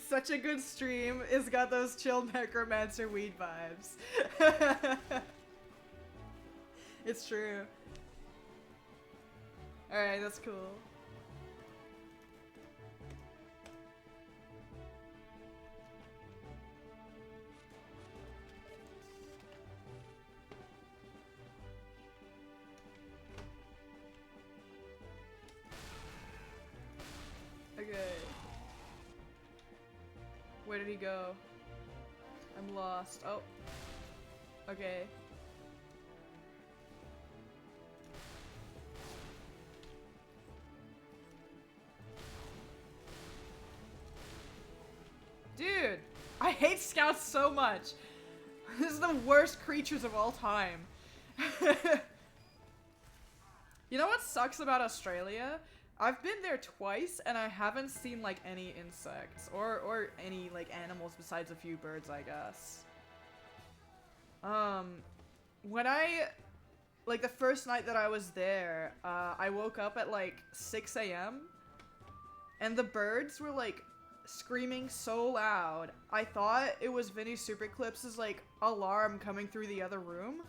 Such a good stream. It's got those chill necromancer weed vibes. It's true. Alright, that's cool. Okay. Where did he go? I'm lost. Oh. Okay. Dude, I hate scouts so much. This is the worst creatures of all time. You know what sucks about Australia? I've been there twice and I haven't seen like any insects or any like animals besides a few birds, I guess. When like the first night that I was there, I woke up at like 6 a.m. and the birds were like screaming so loud. I thought it was Vinny Superclips' like alarm coming through the other room.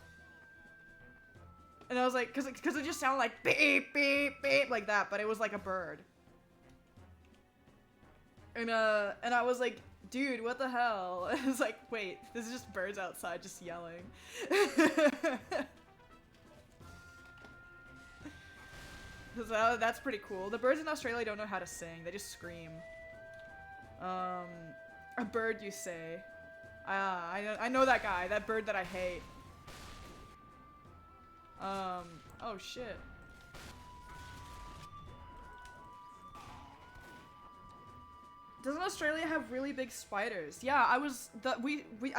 And I was like, cause it just sounded like beep, beep, beep, like that, but it was like a bird. And I was like, dude, what the hell? I was like, wait, this is just birds outside just yelling. So that's pretty cool. The birds in Australia don't know how to sing, they just scream. A bird, you say? I know that guy, that bird that I hate. Oh shit. Doesn't Australia have really big spiders? Yeah, I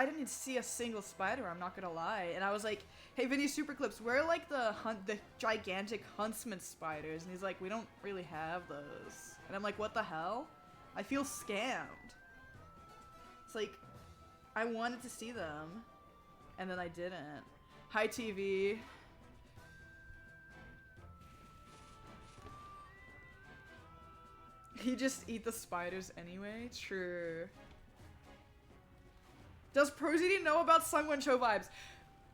didn't see a single spider, I'm not gonna lie. And I was like, hey Vinny Superclips, where are like the gigantic huntsman spiders? And he's like, we don't really have those. And I'm like, what the hell? I feel scammed. It's like, I wanted to see them, and then I didn't. Hi TV. He just eat the spiders anyway? True. Does ProZD know about Sungwon Cho vibes?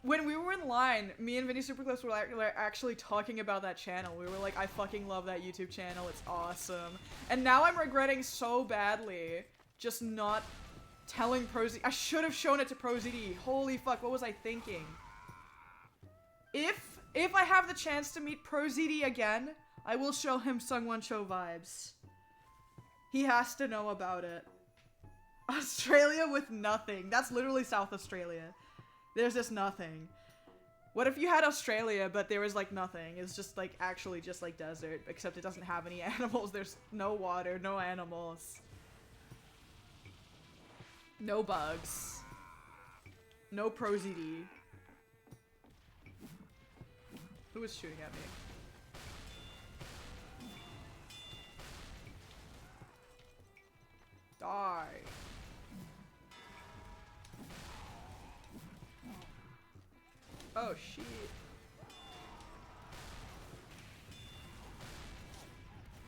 When we were in line, me and Vinny Superclips were actually talking about that channel. We were like, I fucking love that YouTube channel. It's awesome. And now I'm regretting so badly just not telling ProZD. I should have shown it to ProZD. Holy fuck, what was I thinking? If I have the chance to meet ProZD again, I will show him Sungwon Cho vibes. He has to know about it. Australia with nothing. That's literally South Australia. There's just nothing. What if you had Australia, but there was like nothing? It's just like actually just like desert, except it doesn't have any animals. There's no water, no animals. No bugs. No ProZD. Who is shooting at me? Die. Oh shit.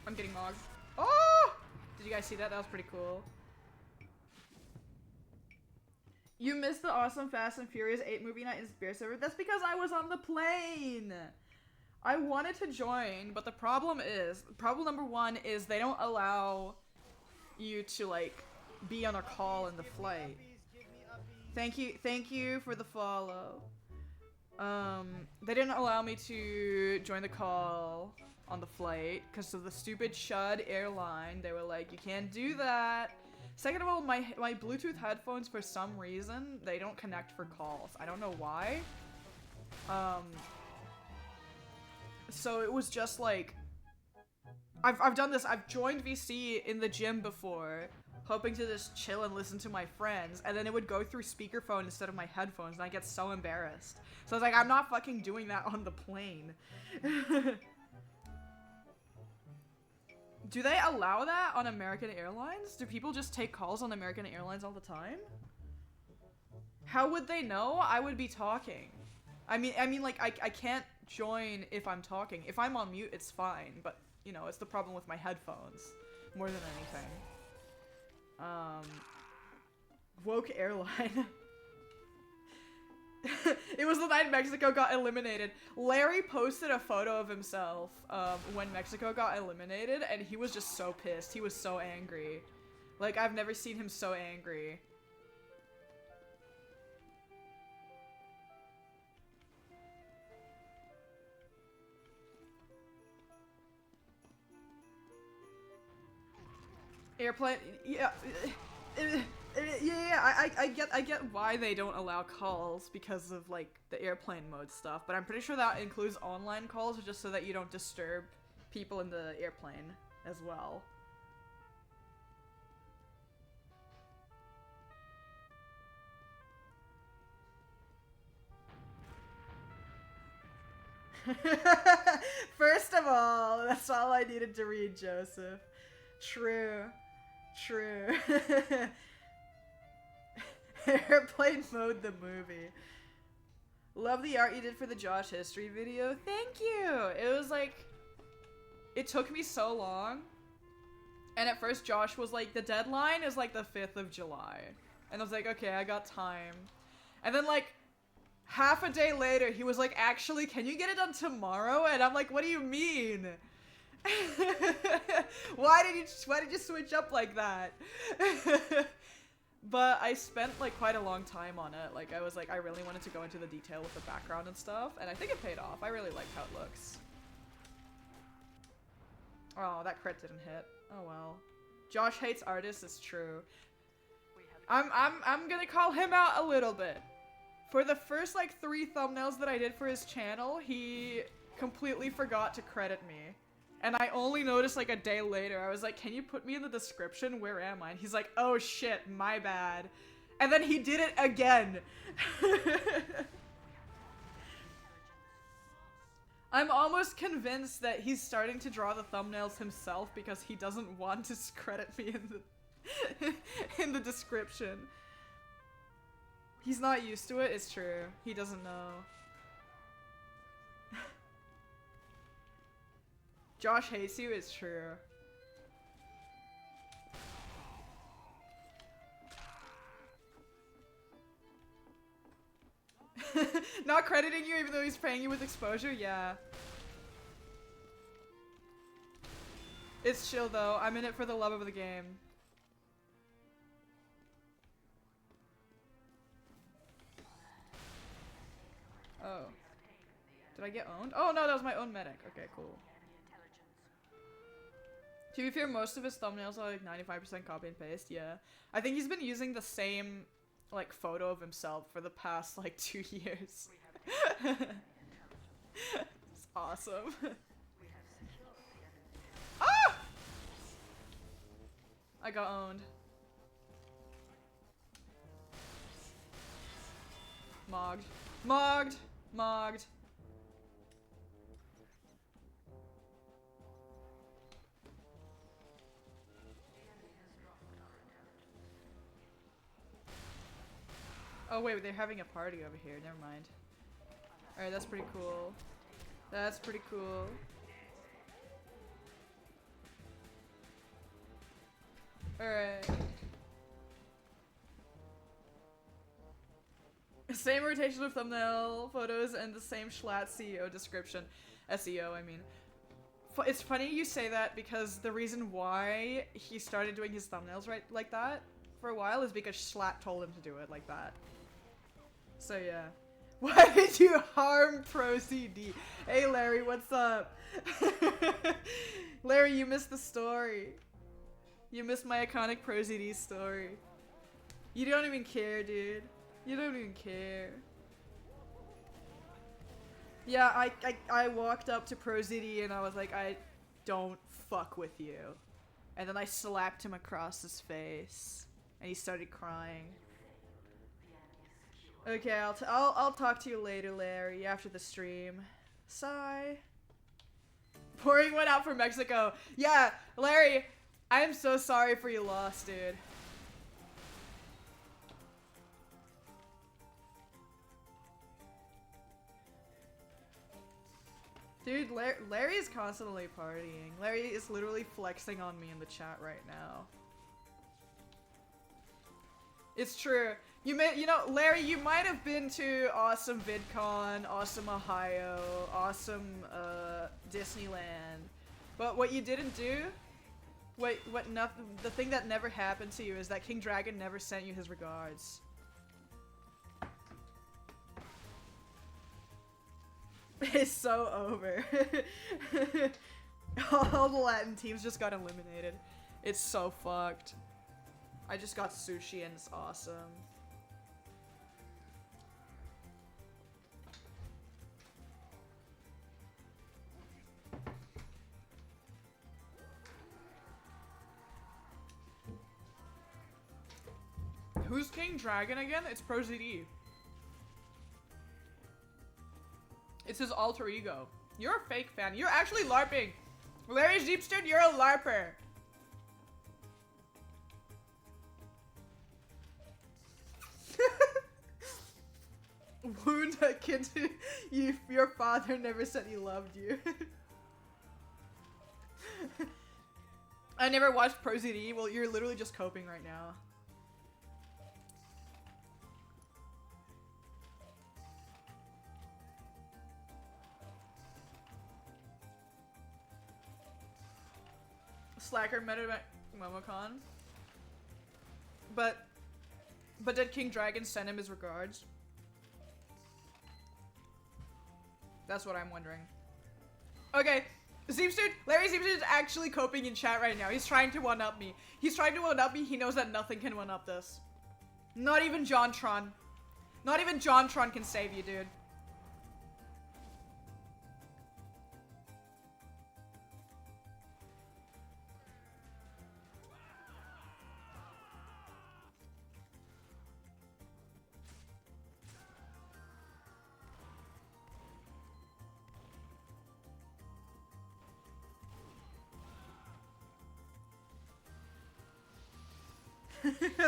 I'm getting mogged. Oh! Did you guys see that? That was pretty cool. You missed the awesome Fast and Furious 8 movie night in Spear server? That's because I was on the plane! I wanted to join, but the problem number one is they don't allow you to like be on a call in the flight. Thank you for the follow. They didn't allow me to join the call on the flight because of the stupid Shud airline. They were like, you can't do that. Second of all, my Bluetooth headphones, for some reason, they don't connect for calls. I don't know why. So it was just like I've done this. I've joined VC in the gym before, hoping to just chill and listen to my friends, and then it would go through speakerphone instead of my headphones, and I get so embarrassed. So I was like, I'm not fucking doing that on the plane. Do they allow that on American Airlines? Do people just take calls on American Airlines all the time? How would they know? I would be talking. I mean, like, I can't join if I'm talking. If I'm on mute, it's fine, but, you know, it's the problem with my headphones more than anything. Woke airline. It was the night Mexico got eliminated. Larry posted a photo of himself when Mexico got eliminated, and he was just so pissed. He was so angry. Like, I've never seen him so angry. Airplane, yeah. Yeah, I get why they don't allow calls because of, like, the airplane mode stuff, but I'm pretty sure that includes online calls just so that you don't disturb people in the airplane as well. First of all, that's all I needed to read, Joseph. True. True. Airplane mode the movie. Love the art you did for the Josh history video. Thank you. It was like, it took me so long. And at first Josh was like, the deadline is like the 5th of July. And I was like, okay, I got time. And then like half a day later, he was like, actually, can you get it done tomorrow? And I'm like, what do you mean? Why did you switch up like that? But I spent like quite a long time on it. Like I was like, I really wanted to go into the detail with the background and stuff, and I think it paid off. I really like how it looks. Oh, that crit didn't hit. Oh well. Josh hates artists, is true. I'm gonna call him out a little bit. For the first like 3 thumbnails that I did for his channel, he completely forgot to credit me. And I only noticed like a day later. I was like, can you put me in the description? Where am I? And he's like, oh shit, my bad. And then he did it again. I'm almost convinced that he's starting to draw the thumbnails himself because he doesn't want to credit me in the in the description. He's not used to it, it's true. He doesn't know. Josh hates you, it's true. Not crediting you even though he's paying you with exposure? Yeah. It's chill though. I'm in it for the love of the game. Oh. Did I get owned? Oh no, that was my own medic. Okay, cool. To be fair, most of his thumbnails are like 95% copy and paste, yeah. I think he's been using the same, like, photo of himself for the past, like, 2 years. It's awesome. Ah! I got owned. Mogged. Mogged! Mogged. Oh wait, they're having a party over here. Never mind. Alright, that's pretty cool. That's pretty cool. Alright. Same rotation of thumbnail photos and the same Schlatt CEO description. SEO, I mean. It's funny you say that because the reason why he started doing his thumbnails right like that for a while is because Schlatt told him to do it like that. So yeah. Why did you harm ProZD? Hey Larry, what's up? Larry, you missed the story. You missed my iconic ProZD story. You don't even care, dude. You don't even care. Yeah, I walked up to ProZD and I was like, don't fuck with you. And then I slapped him across his face, and he started crying. Okay, I'll talk to you later, Larry, after the stream. Sigh. Pouring one out for Mexico. Yeah, Larry, I am so sorry for your loss, dude. Dude, Larry is constantly partying. Larry is literally flexing on me in the chat right now. It's true. You know, Larry, you might have been to Awesome VidCon, Awesome Ohio, Awesome Disneyland, but what you didn't do, the thing that never happened to you is that King Dragon never sent you his regards. It's so over. All the Latin teams just got eliminated. It's so fucked. I just got sushi and it's awesome. Who's King Dragon again? It's ProZD. It's his alter ego. You're a fake fan. You're actually LARPing. Larry Zeepstone, you're a LARPer. Wound akin to you. Your father never said he loved you. I never watched ProZD. Well, you're literally just coping right now. Slacker met him at MomoCon. But did King Dragon send him his regards? That's what I'm wondering. Okay, Zeepster, Larry Zeepster is actually coping in chat right now. He's trying to one-up me. He's trying to one-up me. He knows that nothing can one-up this. Not even JonTron. Not even JonTron can save you, dude.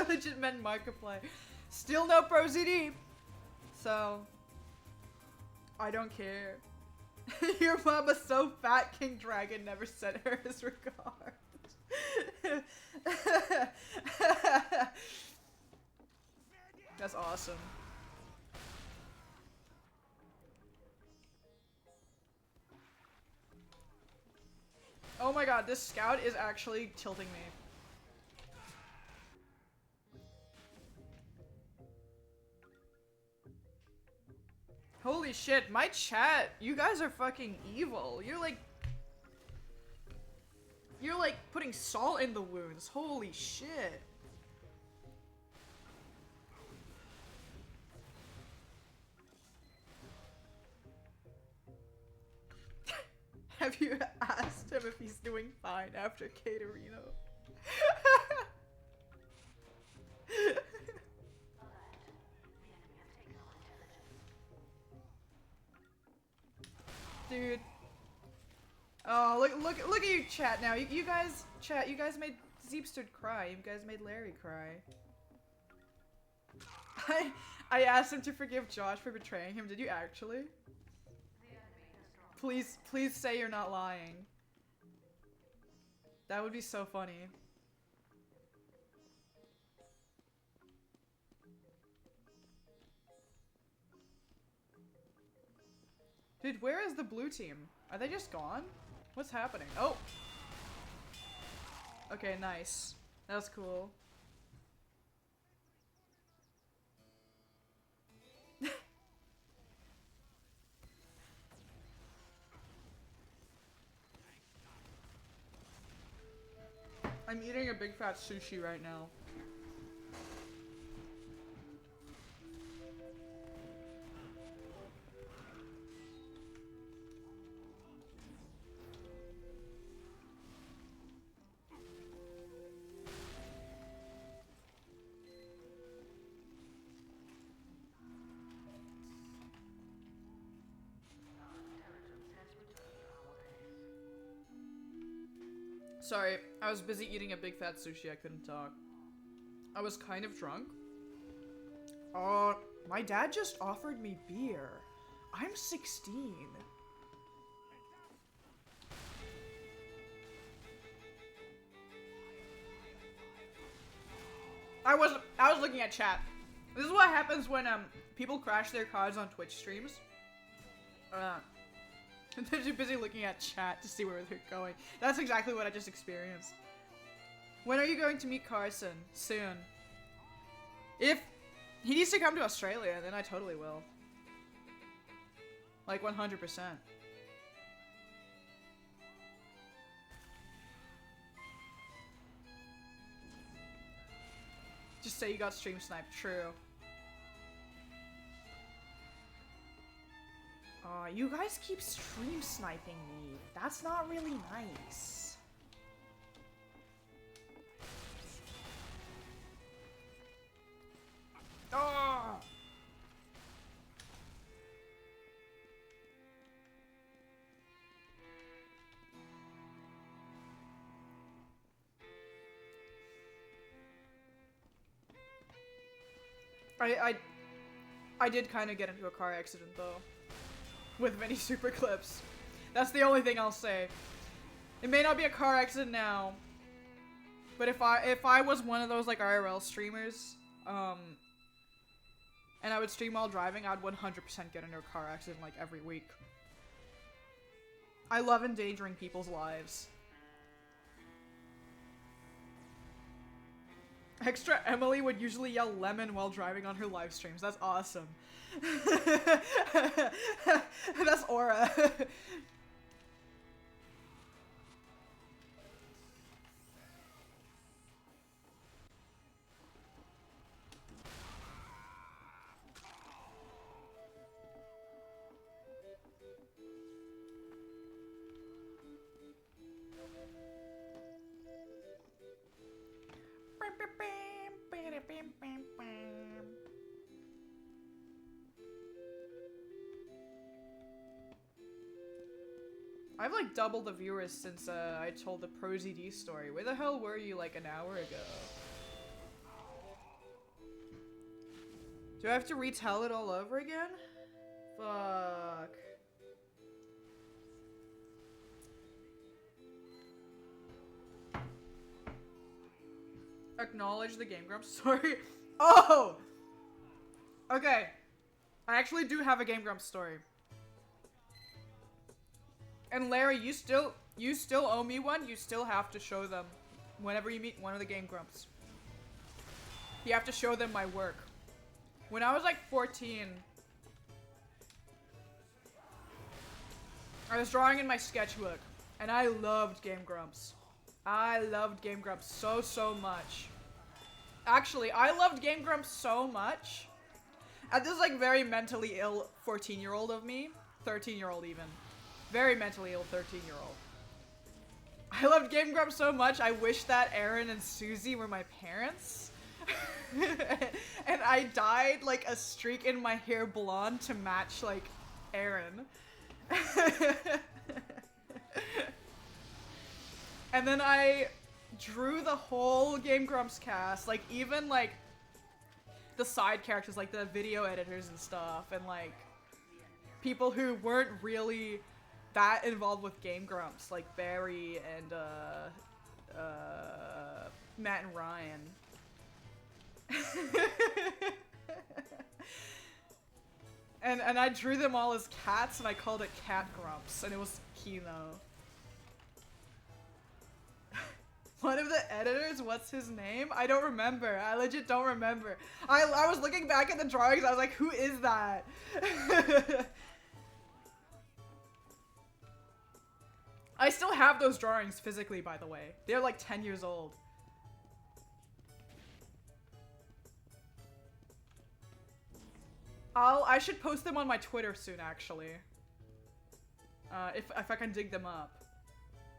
Legit men Markiplier. Still no ProZD. So I don't care. Your mama's so fat, King Dragon never sent her his regards. That's awesome. Oh my god, this scout is actually tilting me. Holy shit, my chat, you guys are fucking evil. You're like putting salt in the wounds. Holy shit. Have you asked him if he's doing fine after Caterino? Dude. Oh, look at you chat now. You guys, chat, you guys made Zeepster cry. You guys made Larry cry. I asked him to forgive Josh for betraying him. Did you actually? Please say you're not lying. That would be so funny. Dude, where is the blue team? Are they just gone? What's happening? Oh! Okay, nice. That's cool. I'm eating a big fat sushi right now. Sorry, I was busy eating a big fat sushi, I couldn't talk. I was kind of drunk. My dad just offered me beer. I'm 16. I was looking at chat. This is what happens when people crash their cards on Twitch streams. They're too busy looking at chat to see where they're going. That's exactly what I just experienced. When are you going to meet Carson? Soon. If he needs to come to Australia, then I totally will. Like 100%. Just say you got stream sniped. True. You guys keep stream sniping me. That's not really nice. Oh! I did kind of get into a car accident though. With many super clips. That's the only thing I'll say. It may not be a car accident now, but if I was one of those like IRL streamers, and I would stream while driving, I'd 100% get into a car accident like every week. I love endangering people's lives. Extra Emily would usually yell lemon while driving on her live streams. That's awesome. That's aura. I've like doubled the viewers since I told the ProZD story. Where the hell were you like an hour ago? Do I have to retell it all over again? Fuck. Acknowledge the Game Grumps story. Oh! Okay. I actually do have a Game Grumps story. And Larry, you still owe me one. You still have to show them whenever you meet one of the Game Grumps. You have to show them my work. When I was like 14, I was drawing in my sketchbook, and I loved Game Grumps. I loved Game Grumps so much. Actually, I loved Game Grumps so much. And this is like very mentally ill 14-year-old of me. 13-year-old even. Very mentally ill 13-year-old. I loved Game Grumps so much, I wish that Aaron and Susie were my parents. And I dyed like a streak in my hair blonde to match like Aaron. And then I drew the whole Game Grumps cast, like even like the side characters, like the video editors and stuff, and like people who weren't really that involved with Game Grumps, like Barry and Matt and Ryan. and I drew them all as cats, and I called it Cat Grumps, and it was Kino. One of the editors, what's his name? I don't remember. I legit don't remember. I was looking back at the drawings, I was like, who is that? I still have those drawings physically, by the way. They're like 10 years old. I should post them on my Twitter soon, actually. If I can dig them up.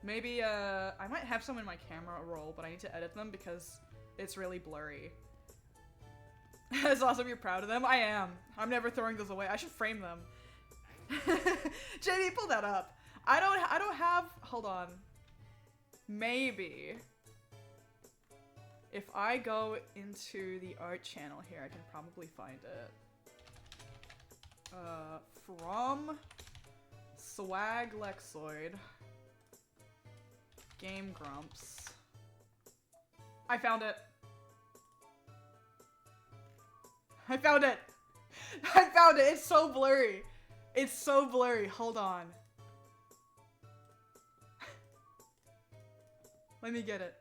Maybe, I might have some in my camera roll, but I need to edit them because it's really blurry. That's awesome, you're proud of them? I am. I'm never throwing those away. I should frame them. JD, pull that up. I don't have, hold on. maybe if I go into the art channel here, I can probably find it. From Swaglexoid Game Grumps. I found it. I found it. I found it. It's so blurry. It's so blurry. Hold on. Let me get it.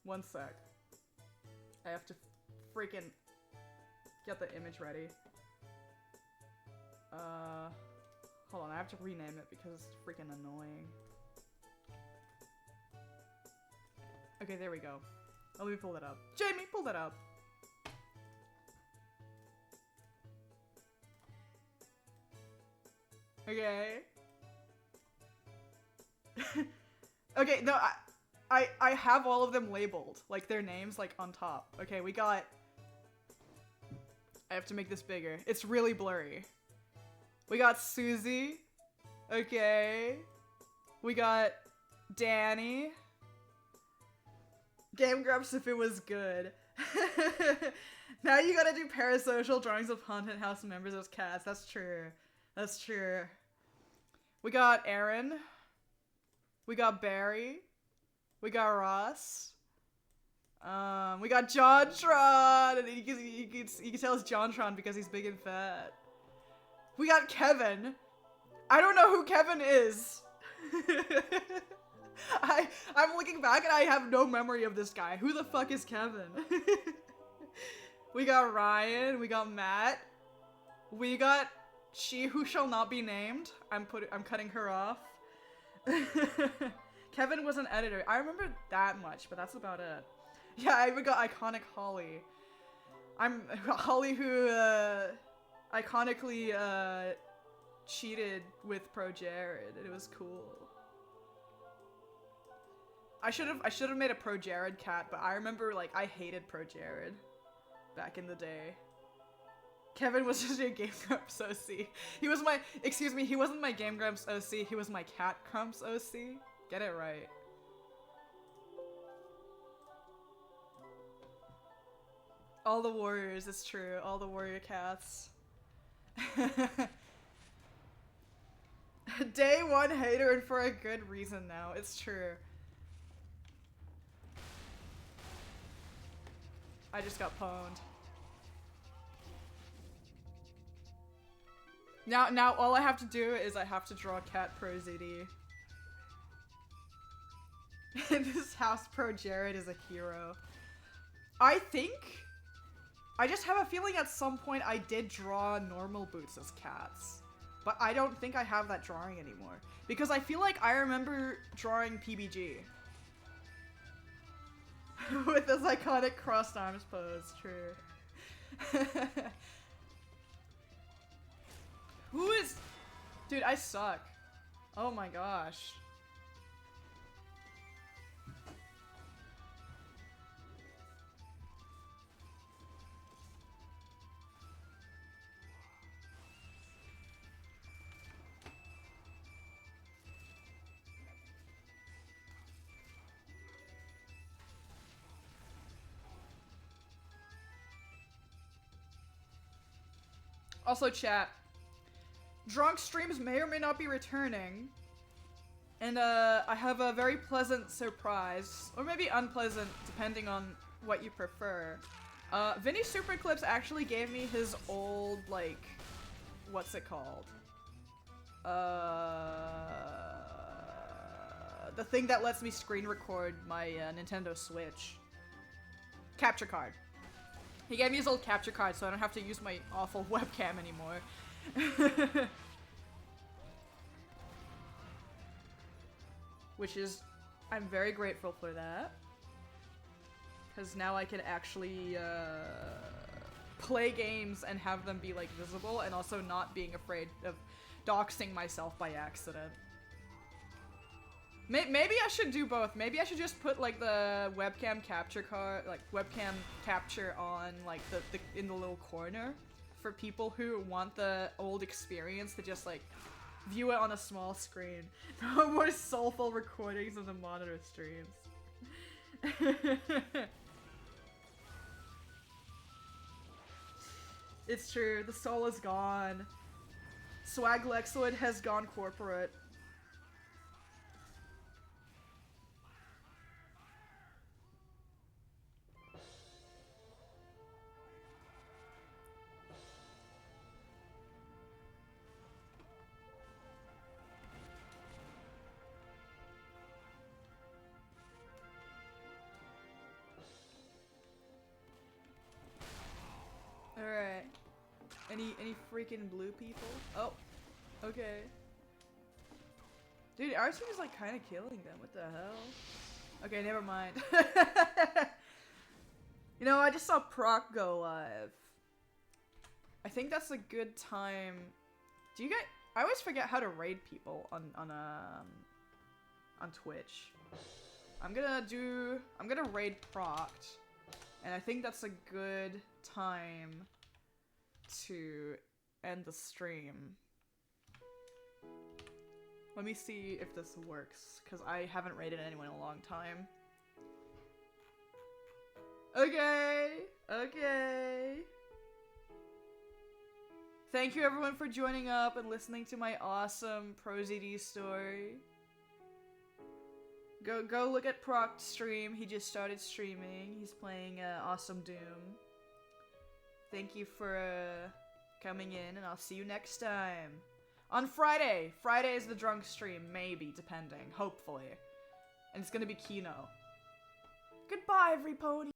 One sec. I have to freaking get the image ready. Hold on, I have to rename it because it's freaking annoying. Okay, there we go. Let me pull that up. Jamie, pull that up. Okay. Okay, no, I have all of them labeled, like their names, like on top. Okay, we got. I have to make this bigger. It's really blurry. We got Susie. Okay. We got Danny. Game Grumps if it was good. Now you gotta do parasocial drawings of haunted house members as cats. That's true. That's true. We got Aaron. We got Barry. We got Ross. We got JonTron, and you can tell it's JonTron because he's big and fat. We got Kevin. I don't know who Kevin is. I'm looking back and I have no memory of this guy. Who the fuck is Kevin? We got Ryan. We got Matt. We got she who shall not be named. I'm cutting her off. Kevin was an editor. I remember that much, but that's about it. Yeah, we got iconic Holly. I'm Holly who iconically cheated with Pro Jared. It was cool. I should have made a Pro Jared cat, but I remember like I hated Pro Jared back in the day. Kevin was just your Game Grumps OC. He was my, excuse me, he wasn't my Game Grumps OC, he was my Cat Grumps OC. Get it right. All the warriors, it's true. All the warrior cats. Day one hater and for a good reason now. It's true. I just got pwned. Now all I have to do is I have to draw Cat ProZD. In this house, Pro Jared is a hero. I think... I just have a feeling at some point I did draw normal boots as cats. But I don't think I have that drawing anymore. Because I feel like I remember drawing PBG. With this iconic crossed arms pose, true. Who is... Dude, I suck. Oh my gosh. Also, chat. Drunk streams may or may not be returning. And, I have a very pleasant surprise. Or maybe unpleasant, depending on what you prefer. Vinny Superclips actually gave me his old, like... What's it called? The thing that lets me screen record my, Nintendo Switch. Capture card. He gave me his old capture card so I don't have to use my awful webcam anymore. Which is... I'm very grateful for that. Because now I can actually, play games and have them be, like, visible and also not being afraid of doxing myself by accident. Maybe I should do both. Maybe I should just put like the webcam capture card, like webcam capture on like the in the little corner for people who want the old experience to just like view it on a small screen. No more soulful recordings of the monitor streams. It's true, the soul is gone. Swaglexoid has gone corporate. Alright. Any freaking blue people? Oh. Okay. Dude, our team is like kind of killing them. What the hell? Okay, never mind. You know, I just saw Proc go live. I think that's a good time. Do you guys? I always forget how to raid people on Twitch. I'm gonna raid Proct, and I think that's a good time to end the stream. Let me see if this works, because I haven't raided anyone in a long time. Okay, okay. Thank you everyone for joining up and listening to my awesome ProZD story. Go look at Proc's stream. He just started streaming. He's playing Awesome Doom. Thank you for coming in, and I'll see you next time. On Friday! Friday is the drunk stream, maybe, depending. Hopefully. And it's gonna be Kino. Goodbye, every pony!